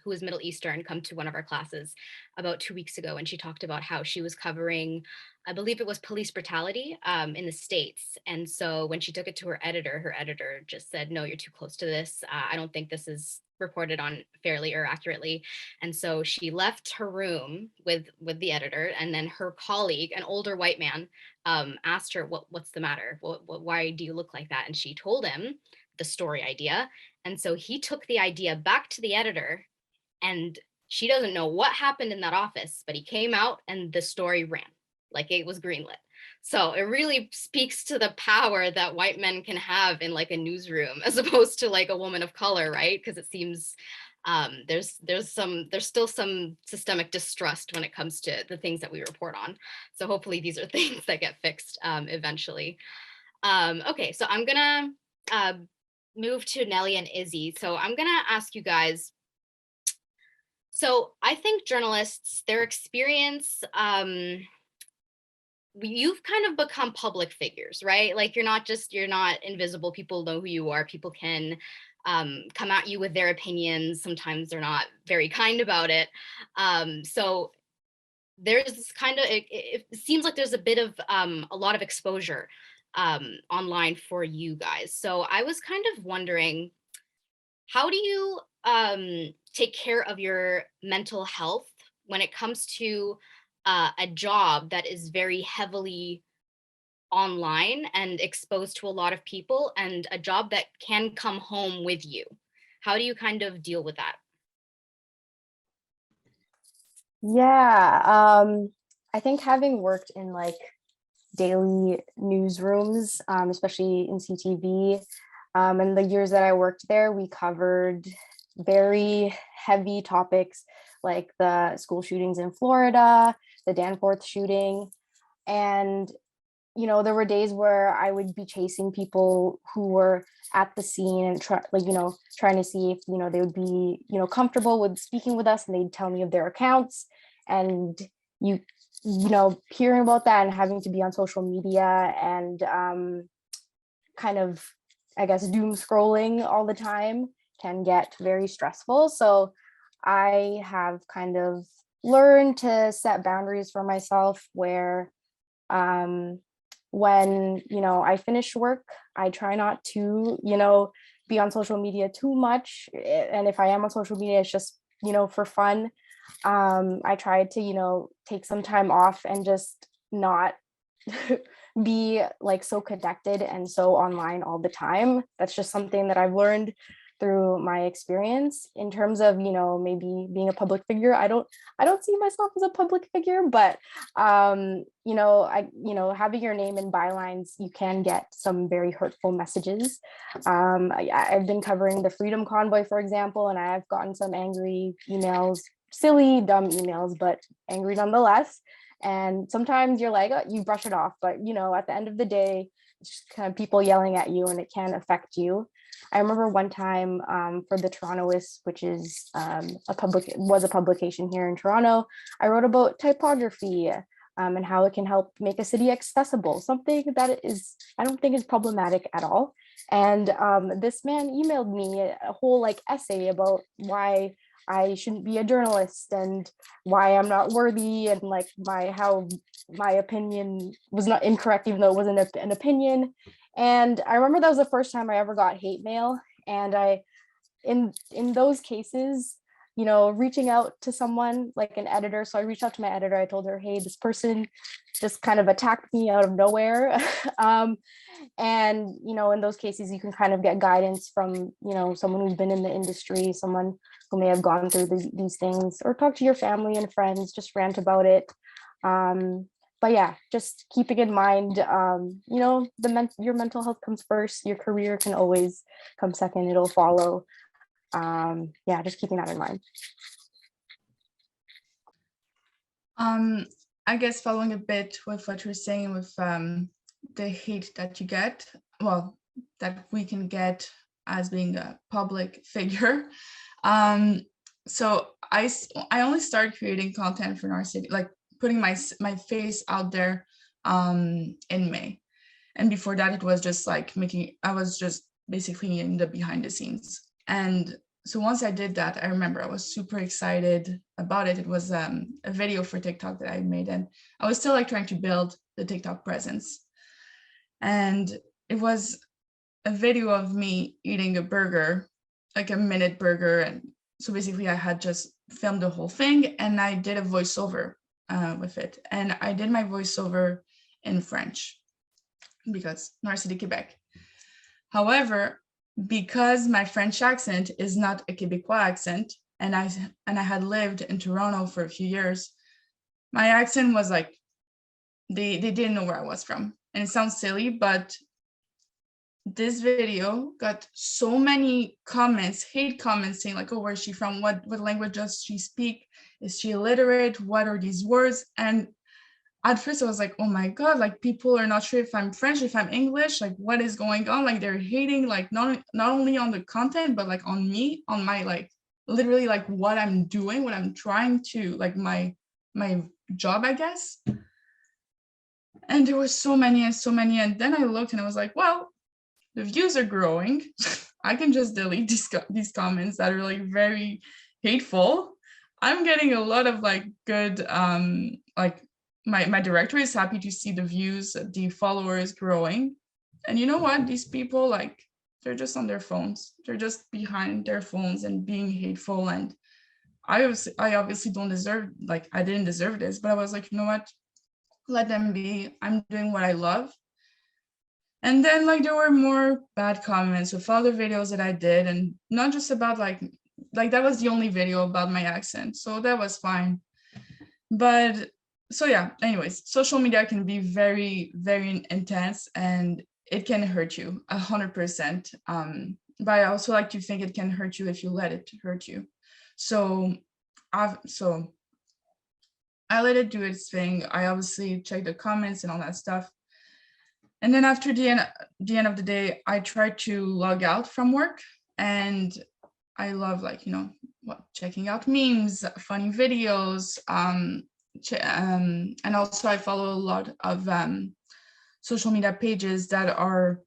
who was Middle Eastern come to one of our classes about 2 weeks ago, and she talked about how she was covering, I believe it was police brutality in the States. And so when she took it to her editor just said, no, you're too close to this. I don't think this is reported on fairly or accurately. And so she left her room with the editor, and then her colleague, an older white man, asked her, what's the matter? Why do you look like that? And she told him the story idea. And so he took the idea back to the editor, and she doesn't know what happened in that office, but he came out and the story ran like it was greenlit. So it really speaks to the power that white men can have in like a newsroom as opposed to like a woman of color, right? Because it seems there's still some systemic distrust when it comes to the things that we report on. So hopefully these are things that get fixed eventually. Okay, so I'm gonna move to Nelly and Izzy. So I'm gonna ask you guys. So I think journalists, their experience, you've kind of become public figures, right? Like you're not invisible. People know who you are. People can come at you with their opinions. Sometimes they're not very kind about it. So there's this kind of, it seems like there's a bit of a lot of exposure online for you guys. So I was kind of wondering, how do you take care of your mental health when it comes to a job that is very heavily online and exposed to a lot of people, and a job that can come home with you? How do you kind of deal with that? Yeah, I think having worked in like daily newsrooms, especially in CTV, and the years that I worked there, we covered very heavy topics like the school shootings in Florida, the Danforth shooting. And, you know, there were days where I would be chasing people who were at the scene and trying to see if, they would be, comfortable with speaking with us, and they'd tell me of their accounts. And hearing about that and having to be on social media and kind of, I guess, doom scrolling all the time can get very stressful. So I have kind of learned to set boundaries for myself where when, I finish work, I try not to, be on social media too much. And if I am on social media, it's just, for fun. I try to, take some time off and just not be like so connected and so online all the time. That's just something that I've learned through my experience. In terms of, maybe being a public figure, I don't see myself as a public figure, but having your name in bylines, you can get some very hurtful messages. I've been covering the Freedom Convoy, for example, and I've gotten some angry emails, silly, dumb emails, but angry nonetheless. And sometimes you're like, oh, you brush it off, but at the end of the day, it's just kind of people yelling at you, and it can affect you. I remember one time for the Torontoist, which is a publication here in Toronto, I wrote about typography and how it can help make a city accessible, something that I don't think is problematic at all. And this man emailed me a whole essay about why I shouldn't be a journalist and why I'm not worthy, and like how my opinion was not incorrect, even though it wasn't an opinion. And I remember that was the first time I ever got hate mail. And in those cases, reaching out to someone like an editor. So I reached out to my editor. I told her, hey, this person just kind of attacked me out of nowhere. And, in those cases, you can kind of get guidance from, someone who's been in the industry, someone who may have gone through these things, or talk to your family and friends, just rant about it. But yeah, just keeping in mind, your mental health comes first. Your career can always come second. It'll follow. Yeah, just keeping that in mind. I guess following a bit with what you're saying with the hate that you get, well, that we can get as being a public figure. So I only started creating content for Narcity, like putting my face out there in May. And before that, it was just like I was just basically in the behind the scenes. And so once I did that, I remember I was super excited about it. It was a video for TikTok that I made, and I was still like trying to build the TikTok presence. And it was a video of me eating a burger, like a minute burger. And so basically I had just filmed the whole thing, and I did a voiceover with it. And I did my voiceover in French because Narcity, Quebec. However, because my French accent is not a Quebecois accent, and I had lived in Toronto for a few years, my accent was like, they didn't know where I was from. And it sounds silly, but this video got so many comments, hate comments, saying like, oh, where is she from? What language does she speak? Is she illiterate? What are these words? And at first I was like, oh my God, like people are not sure if I'm French, if I'm English, like what is going on? Like they're hating, like not only on the content, but like on me, on my like literally like what I'm doing, what I'm trying to, like my job, I guess. And there were so many. And then I looked and I was like, well, the views are growing. I can just delete these comments that are like very hateful. I'm getting a lot of like good, like my director is happy to see the views, the followers growing. And you know what? These people, like, they're just on their phones. They're just behind their phones and being hateful. And I obviously don't deserve, like, I didn't deserve this, but I was like, you know what? Let them be. I'm doing what I love. And then like there were more bad comments with other videos that I did, and not just about like that was the only video about my accent. So that was fine. But so yeah, anyways, social media can be very, very intense, and it can hurt you 100%. But I also like to think it can hurt you if you let it hurt you. So I let it do its thing. I obviously check the comments and all that stuff. And then after the end of the day, I try to log out from work, and I love like, checking out memes, funny videos, and also I follow a lot of social media pages that are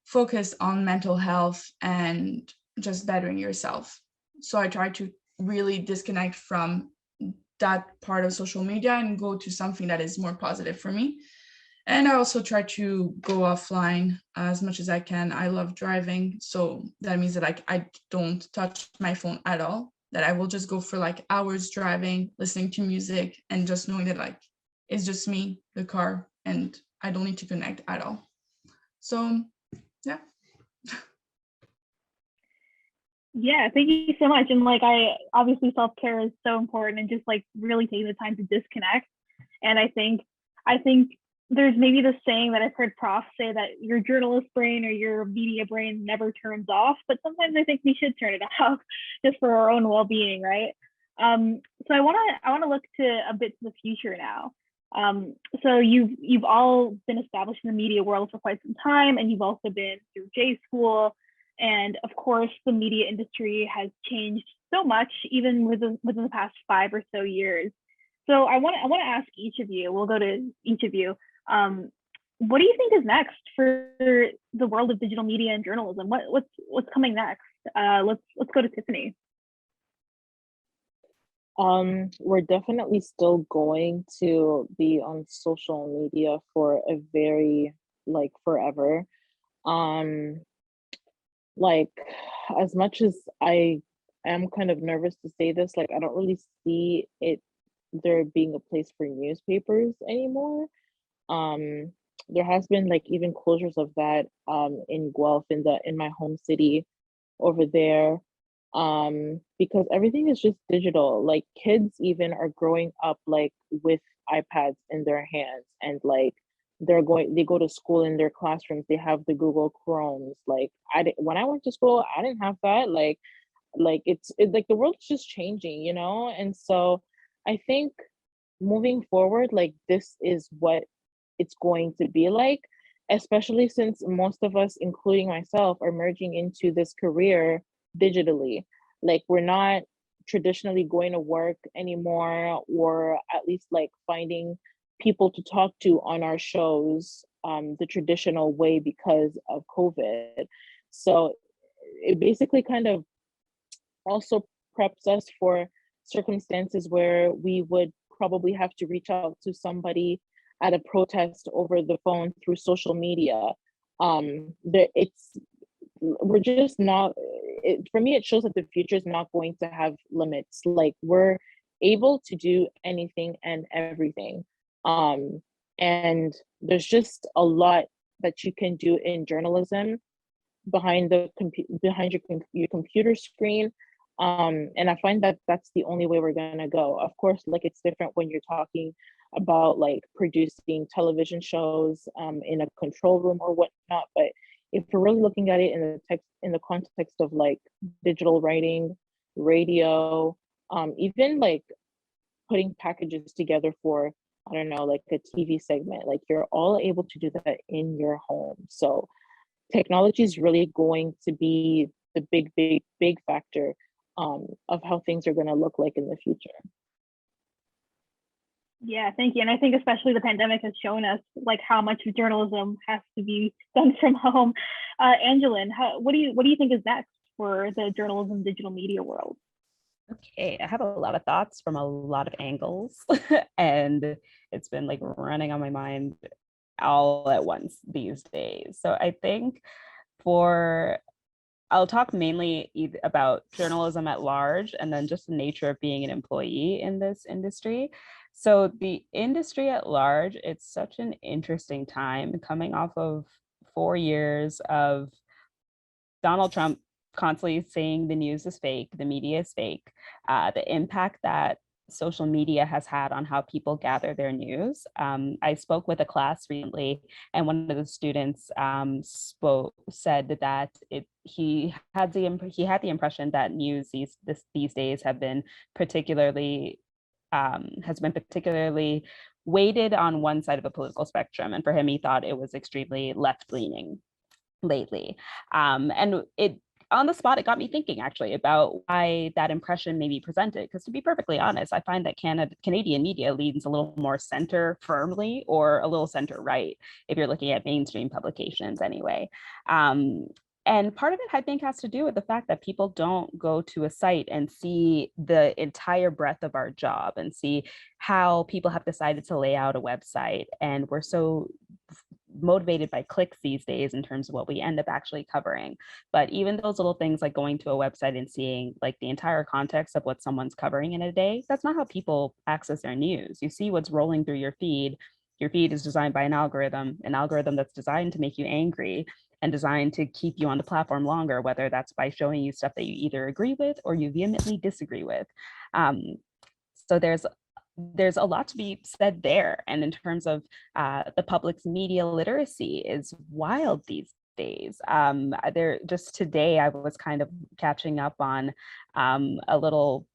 focused on mental health and just bettering yourself. So I try to really disconnect from that part of social media and go to something that is more positive for me. And I also try to go offline as much as I can. I love driving. So that means that I don't touch my phone at all, that I will just go for like hours driving, listening to music, and just knowing that like it's just me, the car, and I don't need to connect at all. So yeah. Yeah, thank you so much. And like, obviously self-care is so important, and just like really taking the time to disconnect. And I think there's maybe this saying that I've heard profs say, that your journalist brain or your media brain never turns off, but sometimes I think we should turn it off just for our own well-being, right? So I want to look to a bit to the future now. So you've all been established in the media world for quite some time, and you've also been through J school, and of course the media industry has changed so much, even within the past 5 or so years. So I want to ask each of you. We'll go to each of you. What do you think is next for the world of digital media and journalism? What's coming next? Let's go to Tiffany. We're definitely still going to be on social media for a very, like, forever. Um, like, as much as I am kind of nervous to say this, like, I don't really see it there being a place for newspapers anymore. Um, there has been like even closures of that in Guelph in my home city over there, because everything is just digital. Like kids even are growing up like with iPads in their hands, and like they go to school in their classrooms, they have the Google Chromes. Like when I went to school, I didn't have that. Like like the world's just changing, you know? And so I think moving forward, like this is what it's going to be like, especially since most of us, including myself, are merging into this career digitally. Like we're not traditionally going to work anymore, or at least like finding people to talk to on our shows the traditional way because of COVID. So it basically kind of also preps us for circumstances where we would probably have to reach out to somebody at a protest over the phone through social media. It's we're just not. For me, it shows that the future is not going to have limits. Like we're able to do anything and everything, and there's just a lot that you can do in journalism behind behind your computer screen, and I find that that's the only way we're gonna go. Of course, like it's different when you're talking about like producing television shows in a control room or whatnot, but if we're really looking at it in the context of like digital writing, radio, even like putting packages together for, I don't know, like a TV segment, like you're all able to do that in your home. So technology is really going to be the big factor of how things are going to look like in the future. Yeah, thank you. And I think especially the pandemic has shown us like how much journalism has to be done from home. Angelyn, what do you think is next for the journalism digital media world? Okay, I have a lot of thoughts from a lot of angles, and it's been like running on my mind all at once these days. So I think I'll talk mainly about journalism at large, and then just the nature of being an employee in this industry. So the industry at large, it's such an interesting time coming off of 4 years of Donald Trump constantly saying the news is fake, the media is fake, the impact that social media has had on how people gather their news. I spoke with a class recently, and one of the students said that he had the impression that news these days have been particularly weighted on one side of a political spectrum, and for him, he thought it was extremely left-leaning lately. And it on the spot, it got me thinking actually about why that impression may be presented. Because to be perfectly honest, I find that Canadian media leans a little more center firmly or a little center right, if you're looking at mainstream publications anyway. And part of it, I think, has to do with the fact that people don't go to a site and see the entire breadth of our job and see how people have decided to lay out a website. And we're so motivated by clicks these days in terms of what we end up actually covering. But even those little things like going to a website and seeing like the entire context of what someone's covering in a day, that's not how people access their news. You see what's rolling through your feed. Your feed is designed by an algorithm that's designed to make you angry and designed to keep you on the platform longer, whether that's by showing you stuff that you either agree with or you vehemently disagree with. So there's a lot to be said there. And in terms of the public's media literacy is wild these days. Just today, I was kind of catching up on a little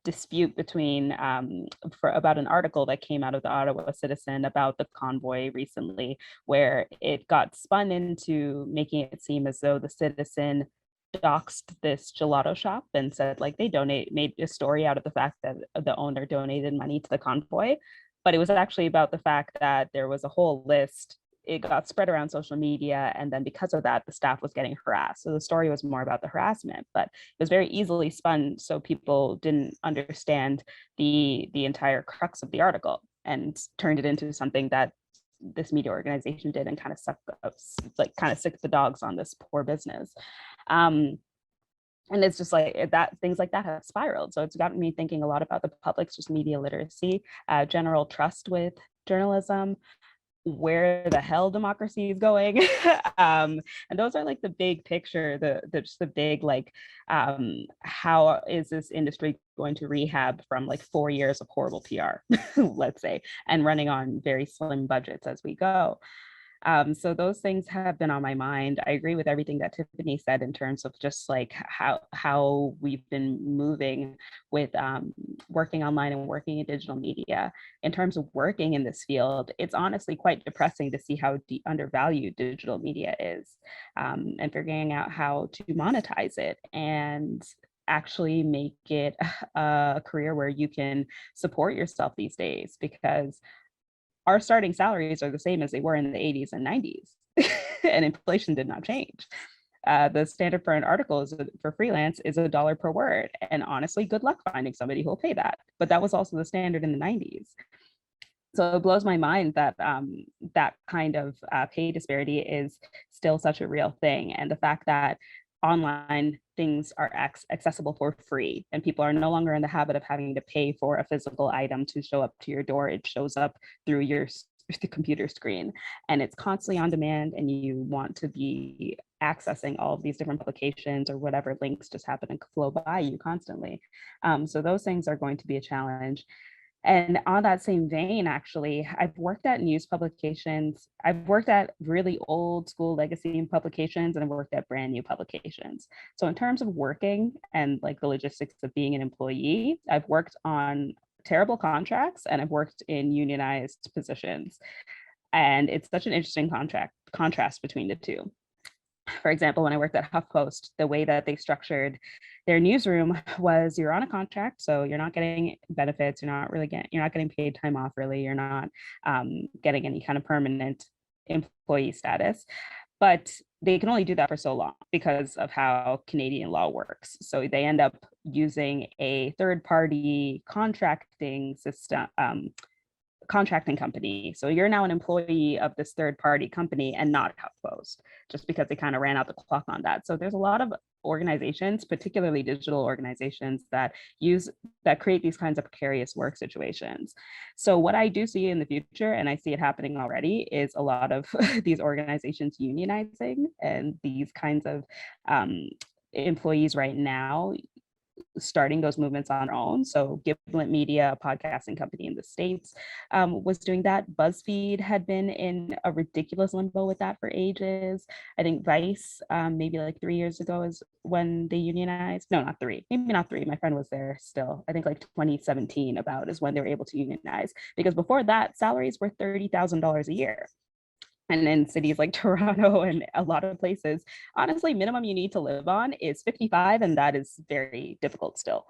dispute between about an article that came out of the Ottawa Citizen about the convoy recently, where it got spun into making it seem as though the Citizen doxed this gelato shop and said like made a story out of the fact that the owner donated money to the convoy, but it was actually about the fact that there was a whole list it got spread around social media, and then because of that, the staff was getting harassed. So the story was more about the harassment, but it was very easily spun so people didn't understand the entire crux of the article, and turned it into something that this media organization did, and kind of sick the dogs on this poor business. And it's just like that, things like that have spiraled. So it's gotten me thinking a lot about the public's just media literacy, general trust with journalism, where the hell democracy is going. And those are like the big picture, just the big, like, how is this industry going to rehab from like 4 years of horrible PR, let's say, and running on very slim budgets as we go. So those things have been on my mind. I agree with everything that Tiffany said in terms of just like how we've been moving with working online and working in digital media. In terms of working in this field, it's honestly quite depressing to see how undervalued digital media is, and figuring out how to monetize it and actually make it a career where you can support yourself these days, because our starting salaries are the same as they were in the 80s and 90s, and inflation did not change. The standard for an article for freelance is $1 per word. And honestly, good luck finding somebody who will pay that. But that was also the standard in the 90s. So it blows my mind that that kind of pay disparity is still such a real thing. And the fact that online things are accessible for free, and people are no longer in the habit of having to pay for a physical item to show up to your door. It shows up through the computer screen, and it's constantly on demand, and you want to be accessing all of these different publications or whatever links just happen to flow by you constantly. So those things are going to be a challenge. And on that same vein, actually, I've worked at news publications. I've worked at really old school legacy publications, and I've worked at brand new publications. So in terms of working and like the logistics of being an employee, I've worked on terrible contracts and I've worked in unionized positions. And it's such an interesting contrast between the two. For example, when I worked at HuffPost, the way that they structured their newsroom was you're on a contract, so you're not getting benefits, you're not getting paid time off, really, you're not getting any kind of permanent employee status. But they can only do that for so long because of how Canadian law works. So they end up using a third-party contracting system, contracting company. So you're now an employee of this third party company and not HuffPost, just because they kind of ran out the clock on that. So there's a lot of organizations, particularly digital organizations, that create these kinds of precarious work situations. So what I do see in the future, and I see it happening already, is a lot of these organizations unionizing, and these kinds of employees right now starting those movements on their own. So Gimlet Media, a podcasting company in the States, was doing that. BuzzFeed had been in a ridiculous limbo with that for ages. I think Vice, maybe like 3 years ago is when they unionized. No, not three, maybe not three. My friend was there still. I think like 2017 about is when they were able to unionize, because before that, salaries were $30,000 a year. And in cities like Toronto and a lot of places, honestly, minimum you need to live on is 55, and that is very difficult still,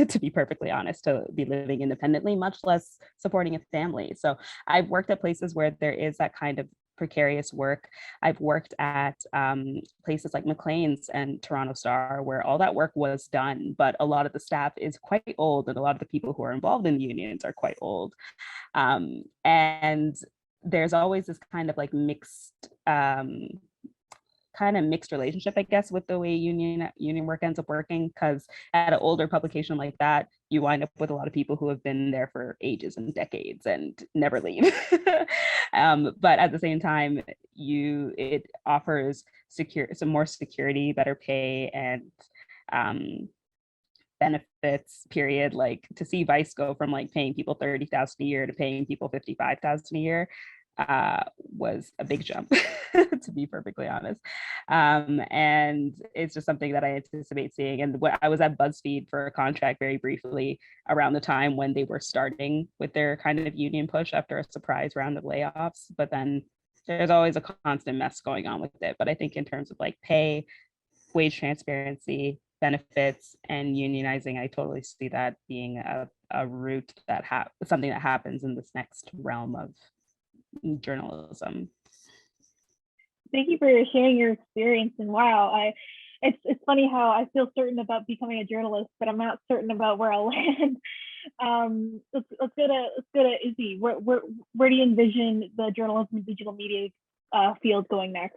to be perfectly honest, to be living independently, much less supporting a family. So I've worked at places where there is that kind of precarious work. I've worked at places like Maclean's and Toronto Star, where all that work was done, but a lot of the staff is quite old, and a lot of the people who are involved in the unions are quite old. And there's always this kind of like mixed relationship, I guess, with the way union work ends up working, because at an older publication like that, you wind up with a lot of people who have been there for ages and decades and never leave. But at the same time, it offers some more security, better pay, and benefits, period. Like, to see Vice go from like paying people $30,000 a year to paying people $55,000 a year was a big jump, to be perfectly honest. And it's just something that I anticipate seeing. And I was at BuzzFeed for a contract very briefly around the time when they were starting with their kind of union push after a surprise round of layoffs. But then there's always a constant mess going on with it. But I think in terms of like pay, wage transparency, benefits, and unionizing, I totally see that being a route that something that happens in this next realm of journalism. Thank you for sharing your experience. And wow, it's funny how I feel certain about becoming a journalist, but I'm not certain about where I'll land. Let's go to Izzy. Where do you envision the journalism and digital media field going next?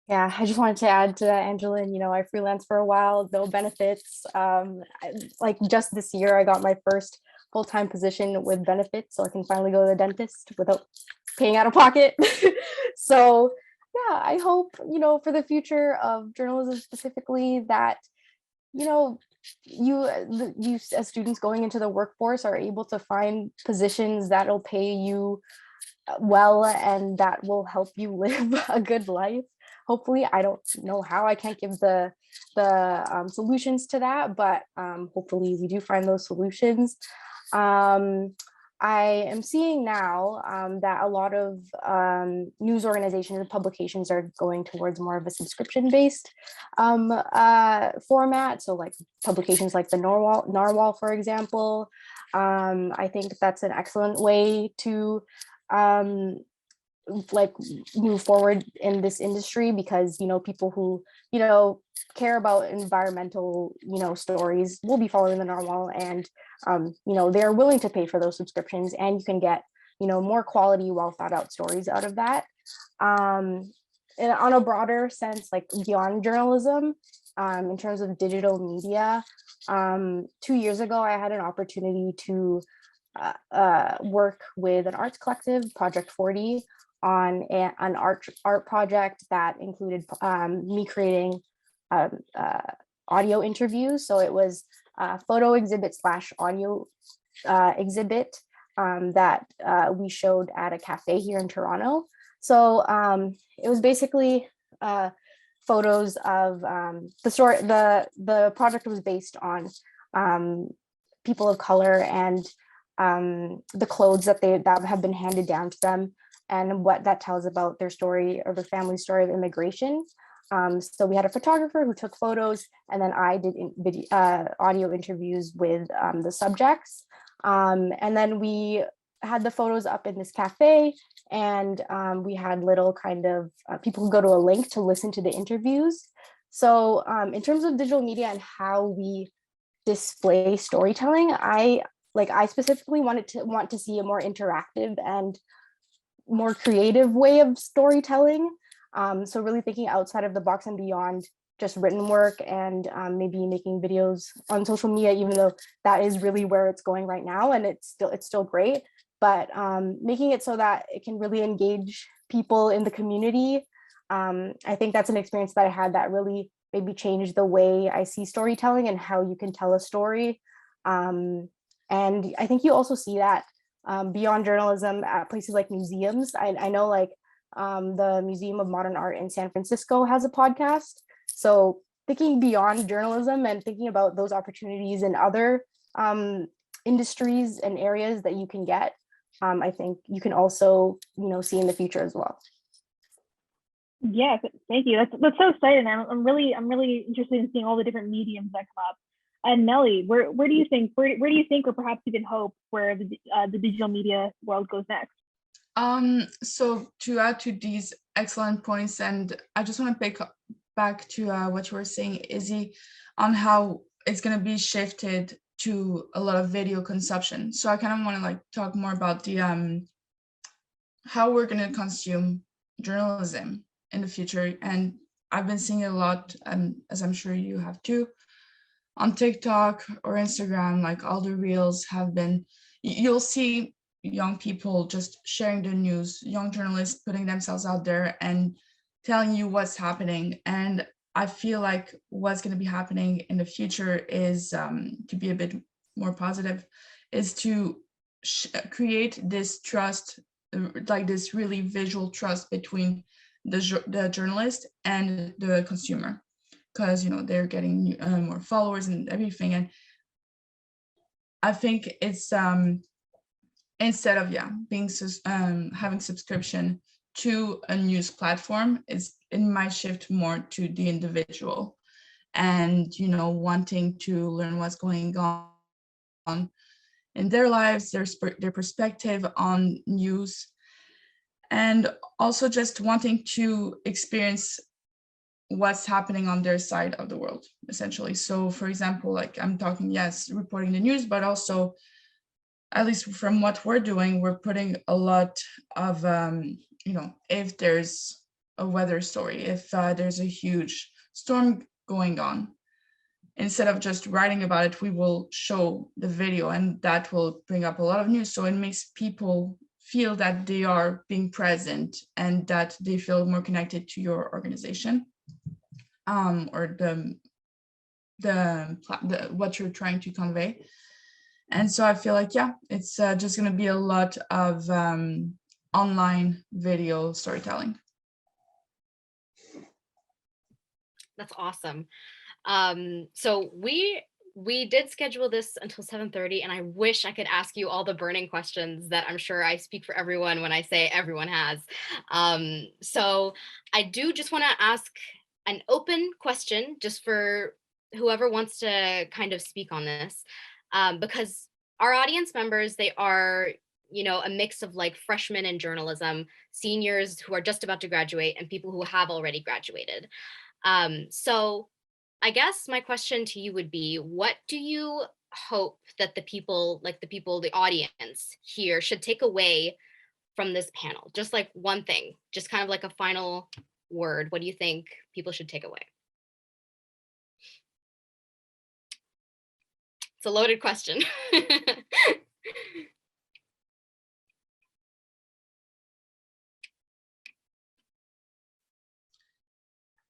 Yeah, I just wanted to add to that, Angelyn, I freelanced for a while, no benefits. Like just this year, I got my first full-time position with benefits, so I can finally go to the dentist without paying out of pocket. So yeah, I hope, for the future of journalism specifically, that, you as students going into the workforce are able to find positions that'll pay you well and that will help you live a good life. Hopefully, I don't know how, I can't give the solutions to that, but hopefully we do find those solutions. I am seeing now that a lot of news organizations and publications are going towards more of a subscription-based format. So like publications like the Narwhal, for example. I think that's an excellent way to like move forward in this industry, because people who care about environmental stories will be following the Narwhal, and they're willing to pay for those subscriptions, and you can get more quality, well thought out stories out of that. And on a broader sense, like beyond journalism, in terms of digital media, 2 years ago I had an opportunity to work with an arts collective, Project 40, on an art project that included me creating audio interviews. So it was a photo exhibit / audio exhibit that we showed at a cafe here in Toronto. So it was basically photos of the story. The project was based on people of color and the clothes that have been handed down to them, and what that tells about their story or their family story of immigration. So we had a photographer who took photos, and then I did audio interviews with the subjects. And then we had the photos up in this cafe, and we had little kind of people who go to a link to listen to the interviews. So in terms of digital media and how we display storytelling, I specifically want to see a more interactive and more creative way of storytelling. So really thinking outside of the box and beyond just written work, and maybe making videos on social media, even though that is really where it's going right now, and it's still great, but making it so that it can really engage people in the community. I think that's an experience that I had that really maybe changed the way I see storytelling and how you can tell a story. And I think you also see that beyond journalism at places like museums. I know like the Museum of Modern Art in San Francisco has a podcast. So thinking beyond journalism and thinking about those opportunities in other industries and areas that you can get, I think you can also see in the future as well. Yeah, thank you. That's so exciting. I'm really interested in seeing all the different mediums that come up. And Nelly, where do you think, or perhaps even hope, where the digital media world goes next? So to add to these excellent points, and I just want to pick back to what you were saying, Izzy, on how it's going to be shifted to a lot of video consumption. So I kind of want to like talk more about the how we're going to consume journalism in the future. And I've been seeing a lot, as I'm sure you have too, on TikTok or Instagram, like all the reels have been, you'll see young people just sharing the news, young journalists putting themselves out there and telling you what's happening. And I feel like what's going to be happening in the future is, to be a bit more positive, is to create this trust, like this really visual trust between the journalist and the consumer, because they're getting more followers and everything. And I think it's instead of being having subscription to a news platform, it might shift more to the individual, and wanting to learn what's going on in their lives, their perspective on news. and also just wanting to experience what's happening on their side of the world, essentially. So for example, like I'm talking, yes, reporting the news, but also, at least from what we're doing, we're putting a lot of, you know, if there's a weather story, if there's a huge storm going on, instead of just writing about it, we will show the video, and that will bring up a lot of news. So it makes people feel that they are being present and that they feel more connected to your organization, or the what you're trying to convey. And so I feel like, yeah, it's just going to be a lot of online video storytelling. That's awesome. So we did schedule this until 7:30, and I wish I could ask you all the burning questions that I'm sure I speak for everyone when I say everyone has. So I do just want to ask an open question just for whoever wants to kind of speak on this, because our audience members, they are, you know, a mix of like freshmen in journalism, seniors who are just about to graduate, and people who have already graduated. So I guess my question to you would be, what do you hope that the people, the audience here should take away from this panel? Just like one thing, just kind of like a final word. What do you think people should take away? It's a loaded question.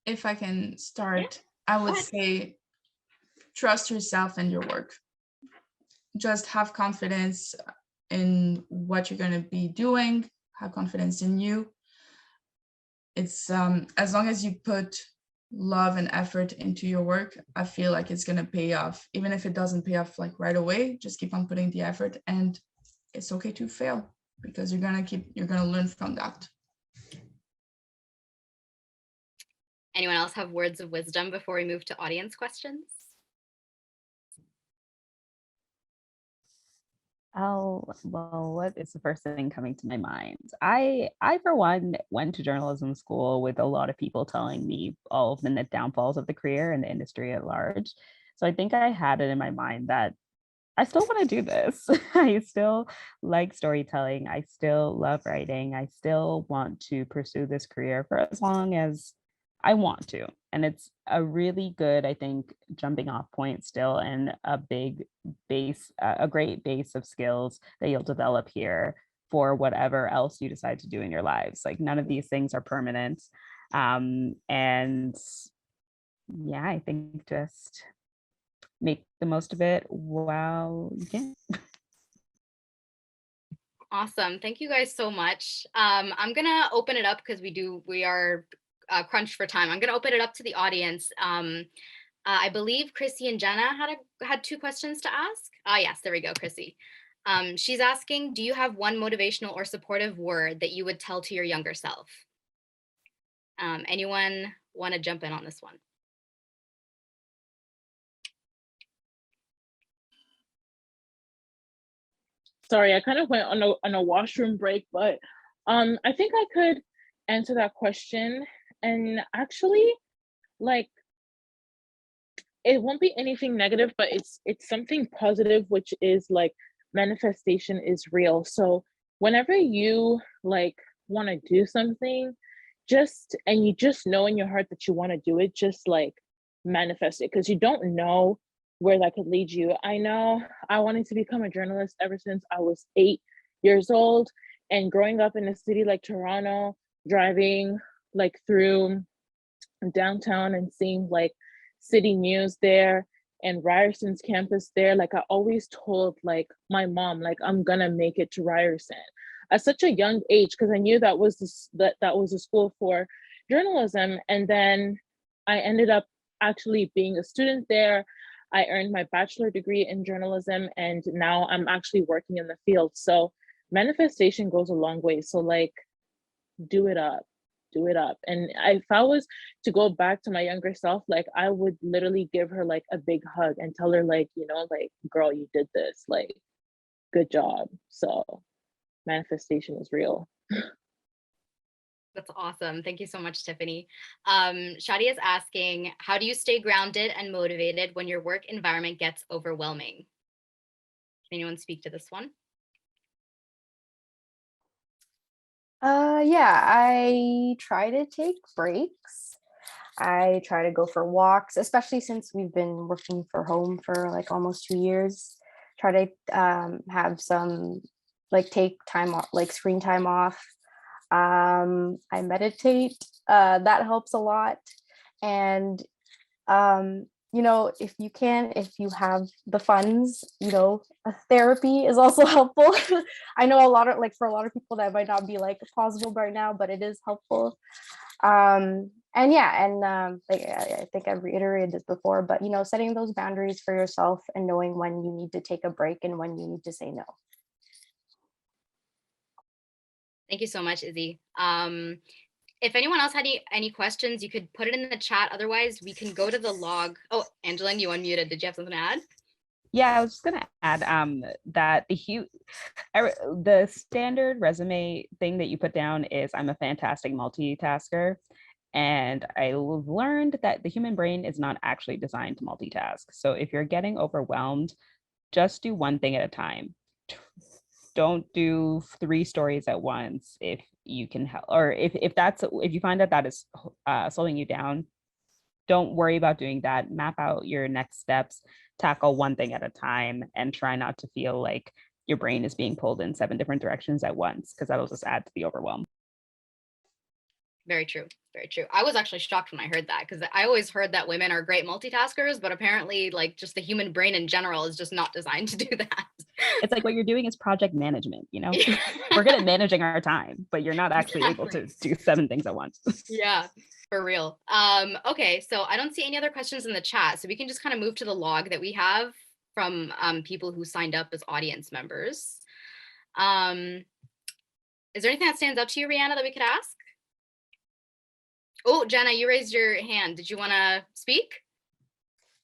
If I can start, I would say trust yourself and your work. Just have confidence in what you're going to be doing, have confidence in you. It's as long as you put love and effort into your work, I feel like it's going to pay off. Even if it doesn't pay off like right away, just keep on putting the effort, and it's okay to fail, because you're going to learn from that. Anyone else have words of wisdom before we move to audience questions? Oh, well, what is the first thing coming to my mind? I for one went to journalism school with a lot of people telling me all of the downfalls of the career and the industry at large. So I think I had it in my mind that I still want to do this. I still like storytelling. I still love writing. I still want to pursue this career for as long as I want to. And it's a really good, I think, jumping off point still, and a big base, a great base of skills that you'll develop here for whatever else you decide to do in your lives. Like none of these things are permanent. And yeah, I think just make the most of it while you can. Awesome. Thank you guys so much. I'm gonna open it up because we are crunched for time. I'm gonna open it up to the audience. I believe Chrissy and Jenna had two questions to ask. Yes, there we go, Chrissy. She's asking, do you have one motivational or supportive word that you would tell to your younger self? Anyone want to jump in on this one? Sorry, I kind of went on a washroom break, but I think I could answer that question. And actually, like, it won't be anything negative, but it's something positive, which is like manifestation is real. So whenever you like want to do something, and you just know in your heart that you want to do it, just like manifest it, because you don't know where that could lead you. I know I wanted to become a journalist ever since I was 8 years old, and growing up in a city like Toronto, driving like through downtown and seeing like city news there and Ryerson's campus there, like I always told like my mom, like I'm gonna make it to Ryerson at such a young age, because I knew that was that was a school for journalism. And then I ended up actually being a student there. I earned my bachelor degree in journalism, and now I'm actually working in the field. So manifestation goes a long way. So like, do it up, do it up. And if I was to go back to my younger self, like I would literally give her like a big hug and tell her like, you know, like, girl, you did this, like, good job. So manifestation is real. That's awesome. Thank you so much, Tiffany. Shadi is asking, how do you stay grounded and motivated when your work environment gets overwhelming? Can anyone speak to this one? Yeah, I try to take breaks. I try to go for walks, especially since we've been working from home for like almost 2 years. Try to have some like take time off, like screen time off. I meditate. That helps a lot. And you know, if you can, if you have the funds, you know, therapy is also helpful. I know a lot of like for a lot of people that might not be like possible right now, but it is helpful. And yeah, and like I think I've reiterated this before, but you know, setting those boundaries for yourself and knowing when you need to take a break and when you need to say no. Thank you so much, Izzy. If anyone else had any questions, you could put it in the chat. Otherwise, we can go to the log. Oh, Angelyn, you unmuted. Did you have something to add? Yeah, I was just gonna add that the standard resume thing that you put down is I'm a fantastic multitasker. And I learned that the human brain is not actually designed to multitask. So if you're getting overwhelmed, just do one thing at a time. Don't do 3 stories at once if you can help, or if you find that is slowing you down, don't worry about doing that. Map out your next steps, tackle one thing at a time, and try not to feel like your brain is being pulled in 7 different directions at once, because that'll just add to the overwhelm. Very true. Very true. I was actually shocked when I heard that, because I always heard that women are great multitaskers, but apparently like just the human brain in general is just not designed to do that. It's like what you're doing is project management, you know? We're good at managing our time, but you're not actually able to do 7 things at once. Yeah, for real. Okay, so I don't see any other questions in the chat, so we can just kind of move to the log that we have from people who signed up as audience members. Is there anything that stands out to you, Rihanna, that we could ask? Oh, Jenna, you raised your hand. Did you want to speak?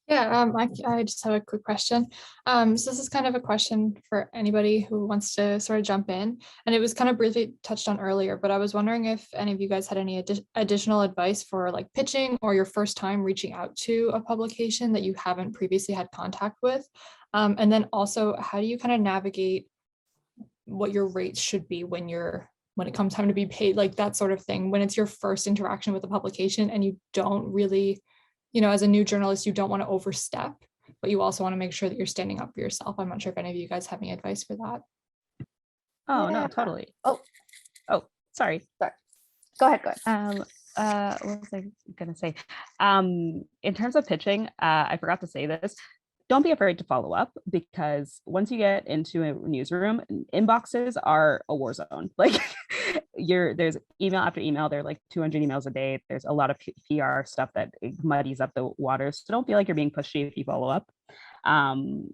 Yeah, I just have a quick question. So this is kind of a question for anybody who wants to sort of jump in. And it was kind of briefly touched on earlier, but I was wondering if any of you guys had any additional advice for like pitching or your first time reaching out to a publication that you haven't previously had contact with. And then also, how do you kind of navigate what your rates should be when it comes time to be paid, like that sort of thing, when it's your first interaction with a publication and you don't really, you know, as a new journalist, you don't want to overstep, but you also want to make sure that you're standing up for yourself. I'm not sure if any of you guys have any advice for that. Oh, yeah. No, totally. Oh, sorry. Go ahead. What was I gonna say? In terms of pitching, I forgot to say this. Don't be afraid to follow up, because once you get into a newsroom, inboxes are a war zone. Like there's email after email. There are like 200 emails a day. There's a lot of PR stuff that muddies up the waters. So don't feel like you're being pushy if you follow up. And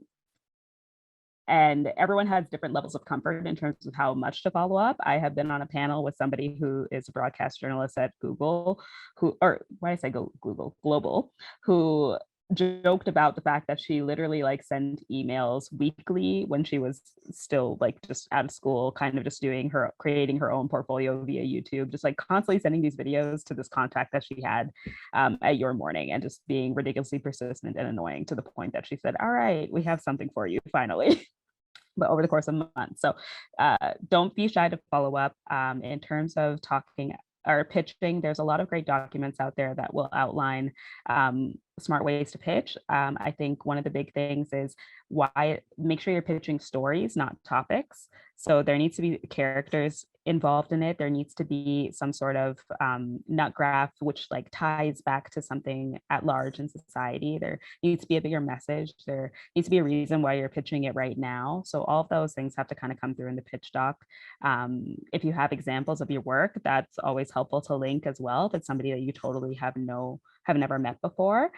everyone has different levels of comfort in terms of how much to follow up. I have been on a panel with somebody who is a broadcast journalist at Google, Global, who joked about the fact that she literally like sent emails weekly when she was still like just out of school, kind of just creating her own portfolio via YouTube, just like constantly sending these videos to this contact that she had at Your Morning, and just being ridiculously persistent and annoying to the point that she said, all right, we have something for you finally. But over the course of months. So don't be shy to follow up. In terms of talking or pitching, there's a lot of great documents out there that will outline smart ways to pitch. I think one of the big things is make sure you're pitching stories, not topics. So there needs to be characters involved in it. There needs to be some sort of nut graph, which like ties back to something at large in society. There needs to be a bigger message. There needs to be a reason why you're pitching it right now. So all of those things have to kind of come through in the pitch doc. If you have examples of your work, that's always helpful to link as well. If it's somebody that you totally have never met before.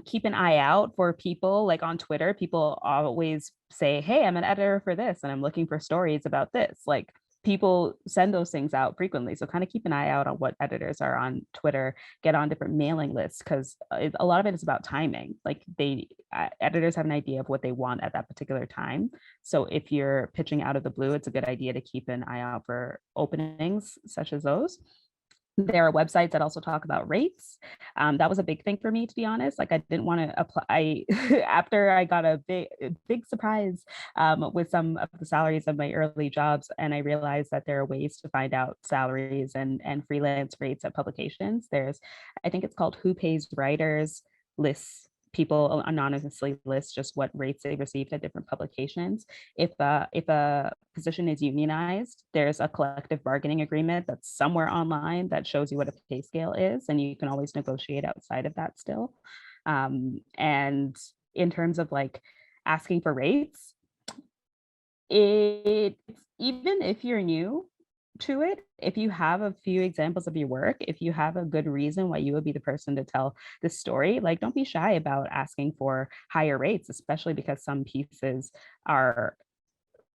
Keep an eye out for people like on Twitter. People always say, hey, I'm an editor for this and I'm looking for stories about this. Like people send those things out frequently. So kind of keep an eye out on what editors are on Twitter, get on different mailing lists, because a lot of it is about timing. Like editors have an idea of what they want at that particular time. So if you're pitching out of the blue, it's a good idea to keep an eye out for openings such as those. There are websites that also talk about rates. That was a big thing for me, to be honest. Like I didn't want to apply after I got a big surprise with some of the salaries of my early jobs. And I realized that there are ways to find out salaries and freelance rates at publications. I think it's called Who Pays Writers lists people anonymously list just what rates they received at different publications. If a position is unionized, there's a collective bargaining agreement that's somewhere online that shows you what a pay scale is, and you can always negotiate outside of that still. And in terms of like asking for rates, even if you're new to it, if you have a few examples of your work, if you have a good reason why you would be the person to tell the story, like don't be shy about asking for higher rates, especially because some pieces are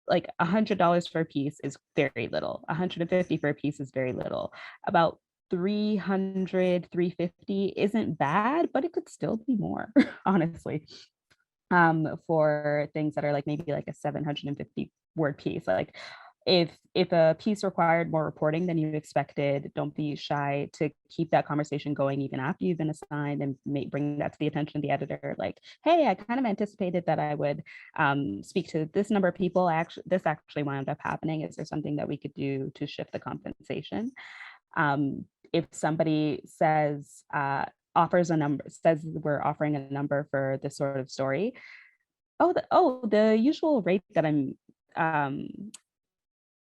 like $100 for a piece is very little. 150 for a piece is very little. About 300, 350 isn't bad, but it could still be more, honestly. For things that are like maybe like a 750 word piece, like if a piece required more reporting than you expected, don't be shy to keep that conversation going even after you've been assigned, and bring that to the attention of the editor. Like, hey, I kind of anticipated that I would speak to this number of people. This actually wound up happening. Is there something that we could do to shift the compensation? If somebody says, offers a number, says we're offering a number for this sort of story, the usual rate that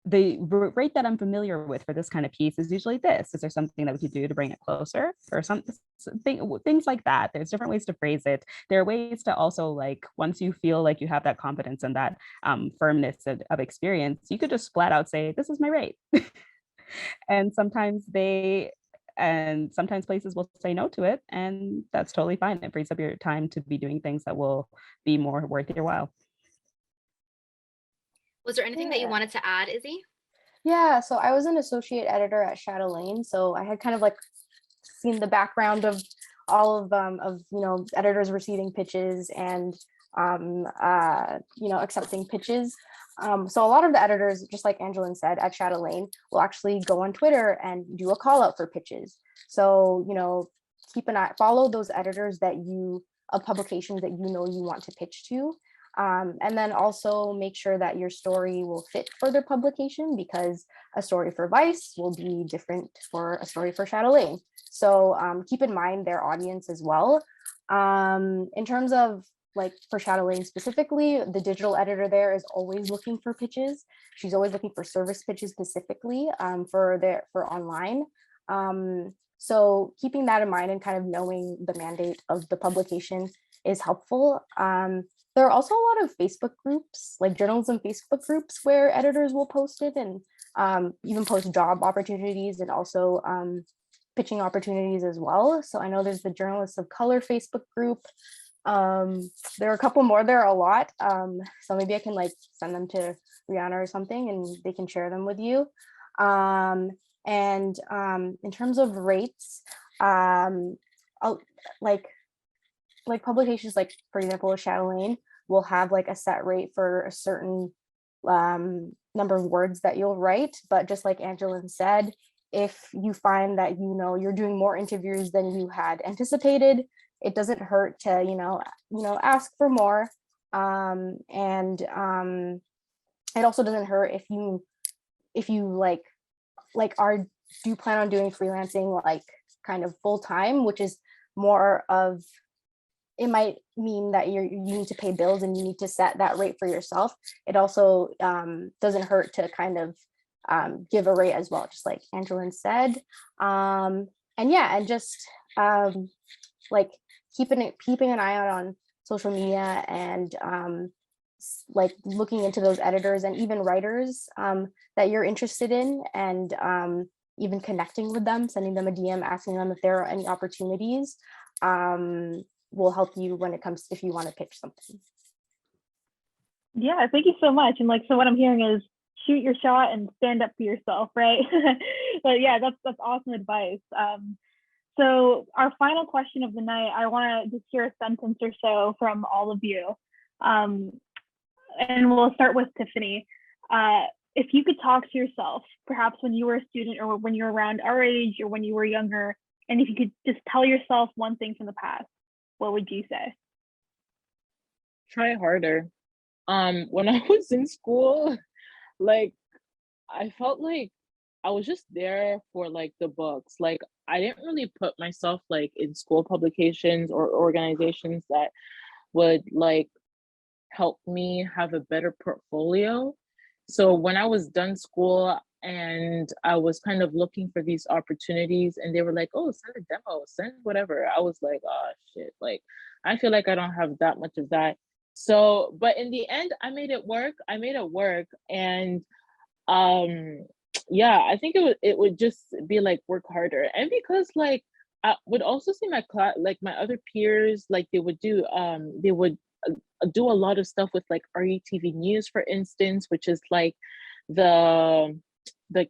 rate that I'm familiar with for this kind of piece is usually this. Is there something that we could do to bring it closer, or things like that? There's different ways to phrase it. There are ways to also, like, once you feel like you have that confidence and that firmness of experience, you could just flat out say, this is my rate. And sometimes places will say no to it, and that's totally fine. It frees up your time to be doing things that will be more worth your while. Was there anything that you wanted to add, Izzy? Yeah, so I was an associate editor at Chatelaine, so I had kind of like seen the background of all of editors receiving pitches and accepting pitches. So a lot of the editors, just like Angelyn said, at Chatelaine, will actually go on Twitter and do a call out for pitches. So, keep an eye, follow those editors of publications that you want to pitch to. And then also make sure that your story will fit for their publication, because a story for Vice will be different for a story for Chatelaine. So keep in mind their audience as well. In terms of, like, for Chatelaine specifically, the digital editor there is always looking for pitches. She's always looking for service pitches specifically for online. So keeping that in mind and kind of knowing the mandate of the publication is helpful. There are also a lot of Facebook groups, like journalism Facebook groups, where editors will post it and even post job opportunities and also pitching opportunities as well. So I know there's the Journalists of Color Facebook group. There are a couple more. There are a lot. So maybe I can like send them to Rihanna or something, and they can share them with you. And in terms of rates, like publications, like for example, Chatelaine will have like a set rate for a certain number of words that you'll write. But just like Angelyn said, if you find that you're doing more interviews than you had anticipated, it doesn't hurt to ask for more. And it also doesn't hurt if you do you plan on doing freelancing like kind of full time, which is more of, it might mean that you need to pay bills and you need to set that rate for yourself. It also doesn't hurt to kind of give a rate as well, just like Angelyn said. And just like keeping an eye out on social media and like looking into those editors and even writers that you're interested in, and even connecting with them, sending them a DM, asking them if there are any opportunities, will help you when it comes, if you want to pitch something. Yeah, thank you so much. And so what I'm hearing is shoot your shot and stand up for yourself, right? But yeah, that's awesome advice. So our final question of the night, I want to just hear a sentence or so from all of you. And we'll start with Tiffany. if you could talk to yourself, perhaps when you were a student or when you were around our age or when you were younger, and if you could just tell yourself one thing from the past, what would you say? Try harder. When I was in school, like I felt like I was just there for like the books. Like I didn't really put myself like in school publications or organizations that would like help me have a better portfolio. So when I was done school and I was kind of looking for these opportunities and they were like, oh, send a demo, send whatever. I was like, oh shit, like I feel like I don't have that much of that. So, but in the end, I made it work. I made it work. And yeah, I think it would just be like work harder. And because like I would also see my class, like my other peers, like they would do a lot of stuff with like RETV News, for instance, which is like the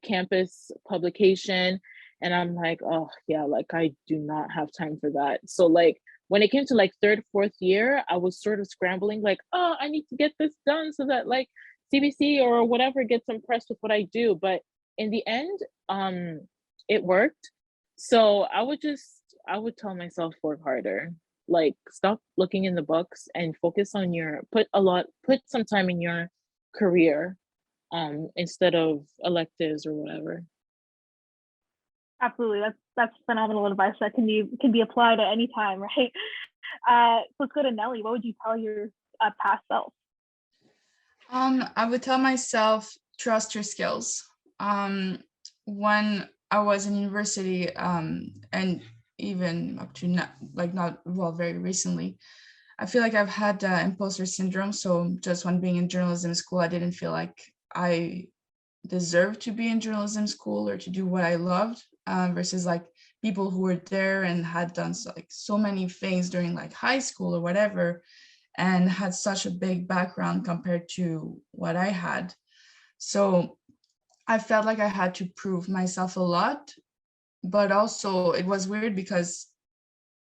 campus publication. And I'm like, oh yeah, like I do not have time for that. So like when it came to like third, fourth year, I was sort of scrambling, like, oh, I need to get this done so that like CBC or whatever gets impressed with what I do. But in the end, it worked. So I would tell myself work harder, like stop looking in the books and focus on put some time in your career, instead of electives or whatever. Absolutely, that's phenomenal advice that can be applied at any time, right? So let's go to Nelly. What would you tell your past self? I would tell myself, trust your skills. When I was in university, and even up to very recently, I feel like I've had imposter syndrome. So just when being in journalism school, I didn't feel like I deserved to be in journalism school or to do what I loved, versus like people who were there and had done so many things during like high school or whatever, and had such a big background compared to what I had. So I felt like I had to prove myself a lot, but also it was weird because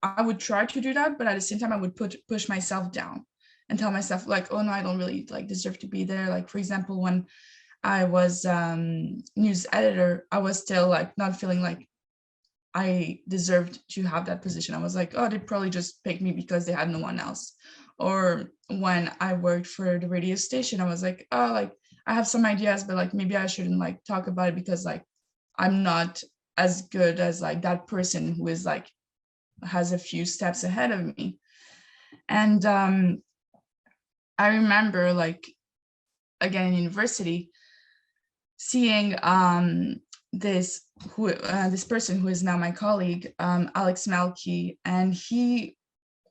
I would try to do that, but at the same time I would push myself down and tell myself like, oh no, I don't really like deserve to be there. Like for example, when I was news editor, I was still like not feeling like I deserved to have that position. I was like, oh, they probably just picked me because they had no one else. Or when I worked for the radio station, I was like, oh, like I have some ideas, but like maybe I shouldn't like talk about it because like I'm not as good as like that person who is like has a few steps ahead of me. And I remember like again in university seeing this person who is now my colleague, Alex Malky, and he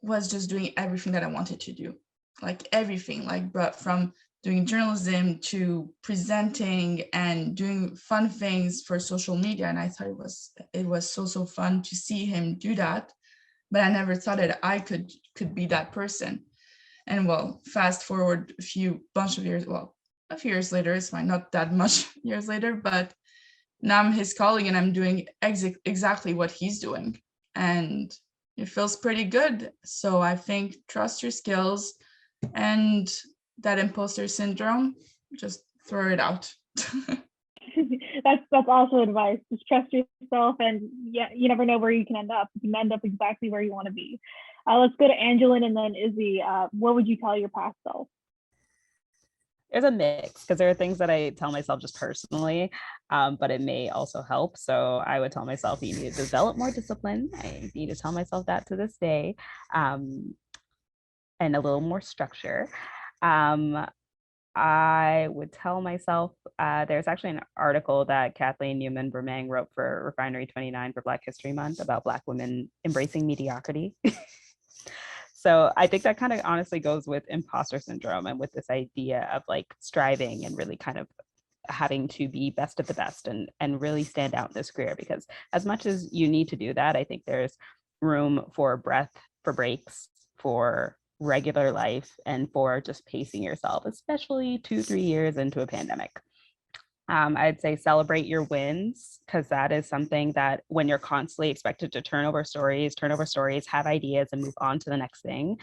was just doing everything that I wanted to do, like everything, like but from doing journalism to presenting and doing fun things for social media. And I thought it was so fun to see him do that, but I never thought that I could be that person. And well, fast forward a few years later, it's fine, not that much years later, but now I'm his colleague and I'm doing exactly what he's doing. And it feels pretty good. So I think trust your skills, and that imposter syndrome, just throw it out. That's also advice. Just trust yourself, and yeah, you never know where you can end up. You can end up exactly where you want to be. Let's go to Angelyn and then Izzy. What would you tell your past self? There's a mix because there are things that I tell myself just personally, but it may also help. So I would tell myself, you need to develop more discipline. I need to tell myself that to this day, and a little more structure. I would tell myself, there's actually an article that Kathleen Newman Bermang wrote for Refinery 29 for Black History Month about Black women embracing mediocrity. So I think that kind of honestly goes with imposter syndrome and with this idea of like striving and really kind of having to be best of the best and really stand out in this career, because as much as you need to do that, I think there's room for breath, for breaks, for regular life, and for just pacing yourself, especially 2-3 years into a pandemic. I'd say celebrate your wins, because that is something that when you're constantly expected to turn over stories, have ideas, and move on to the next thing.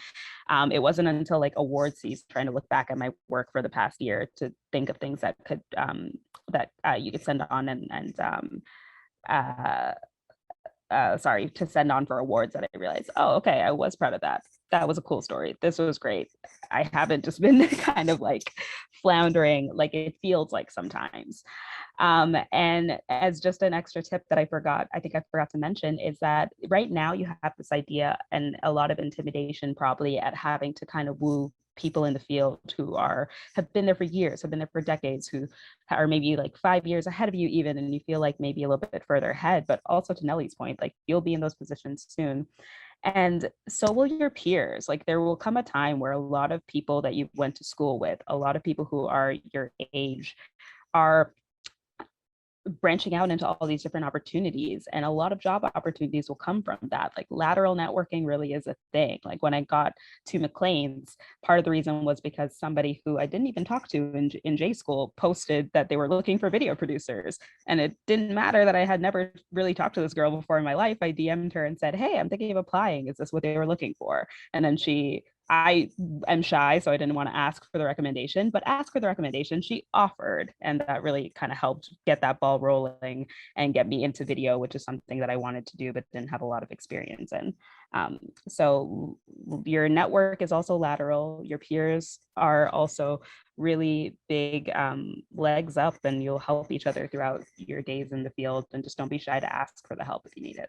It wasn't until like award season, trying to look back at my work for the past year to think of things that could you could send on to send on for awards, that I realized, oh, okay, I was proud of that. That was a cool story. This was great. I haven't just been kind of like floundering like it feels like sometimes. And as just an extra tip that I think I forgot to mention, is that right now you have this idea and a lot of intimidation probably at having to kind of woo people in the field who have been there for years, have been there for decades, who are maybe like 5 years ahead of you even, and you feel like maybe a little bit further ahead. But also, to Nelly's point, like you'll be in those positions soon. And so will your peers. Like there will come a time where a lot of people that you went to school with, a lot of people who are your age, are branching out into all these different opportunities, and a lot of job opportunities will come from that. Like lateral networking really is a thing. Like when I got to McLean's, part of the reason was because somebody who I didn't even talk to in J school posted that they were looking for video producers, and it didn't matter that I had never really talked to this girl before in my life. I DM'd her and said, hey, I'm thinking of applying, is this what they were looking for? And then I am shy, so I didn't want to ask for the recommendation, but ask for the recommendation. She offered, and that really kind of helped get that ball rolling and get me into video, which is something that I wanted to do but didn't have a lot of experience in. So your network is also lateral. Your peers are also really big legs up, and you'll help each other throughout your days in the field. And just don't be shy to ask for the help if you need it.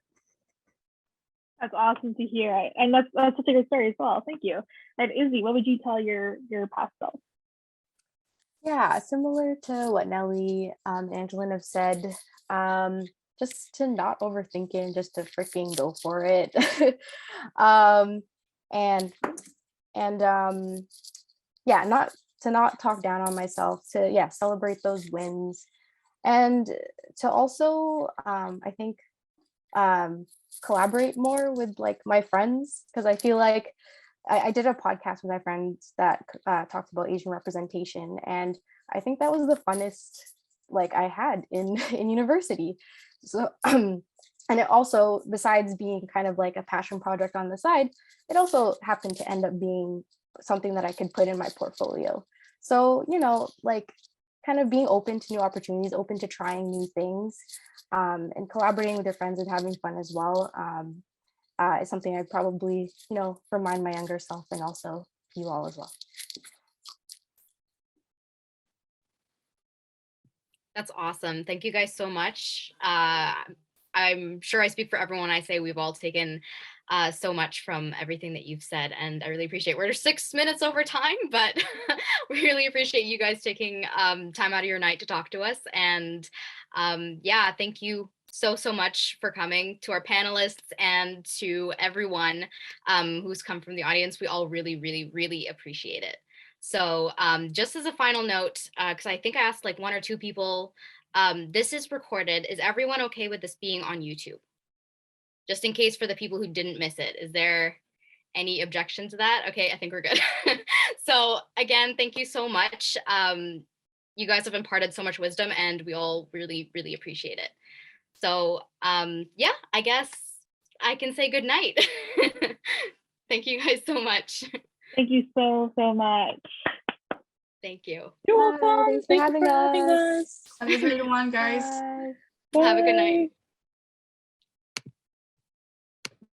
That's awesome to hear. And that's such a good story as well. Thank you. And Izzy, what would you tell your past self? Yeah, similar to what Nelly and Angelyn have said, just to not overthink it, just to freaking go for it. And yeah, not talk down on myself, to celebrate those wins, and to also I think collaborate more with like my friends, because I feel like I did a podcast with my friends that talked about Asian representation, and I think that was the funnest like I had in university. So and it also, besides being kind of like a passion project on the side, it also happened to end up being something that I could put in my portfolio. So, like kind of being open to new opportunities, open to trying new things, and collaborating with your friends and having fun as well, is something I'd probably, remind my younger self, and also you all as well. That's awesome. Thank you guys so much. I'm sure I speak for everyone when I say we've all taken so much from everything that you've said, and I really appreciate, we're 6 minutes over time, but we really appreciate you guys taking time out of your night to talk to us. And yeah, thank you so much for coming, to our panelists and to everyone who's come from the audience. We all really appreciate it. So just as a final note, because I think I asked like 1 or 2 people, this is recorded. Is everyone okay with this being on YouTube? Just in case, for the people who didn't miss it, is there any objection to that? Okay, I think we're good. So again, thank you so much. You guys have imparted so much wisdom, and we all really appreciate it. So yeah, I guess I can say good night. Thank you guys so much. Thank you so much. Thank you. You're welcome. Thanks for having us. Have a great one, guys. Bye. Have a good night.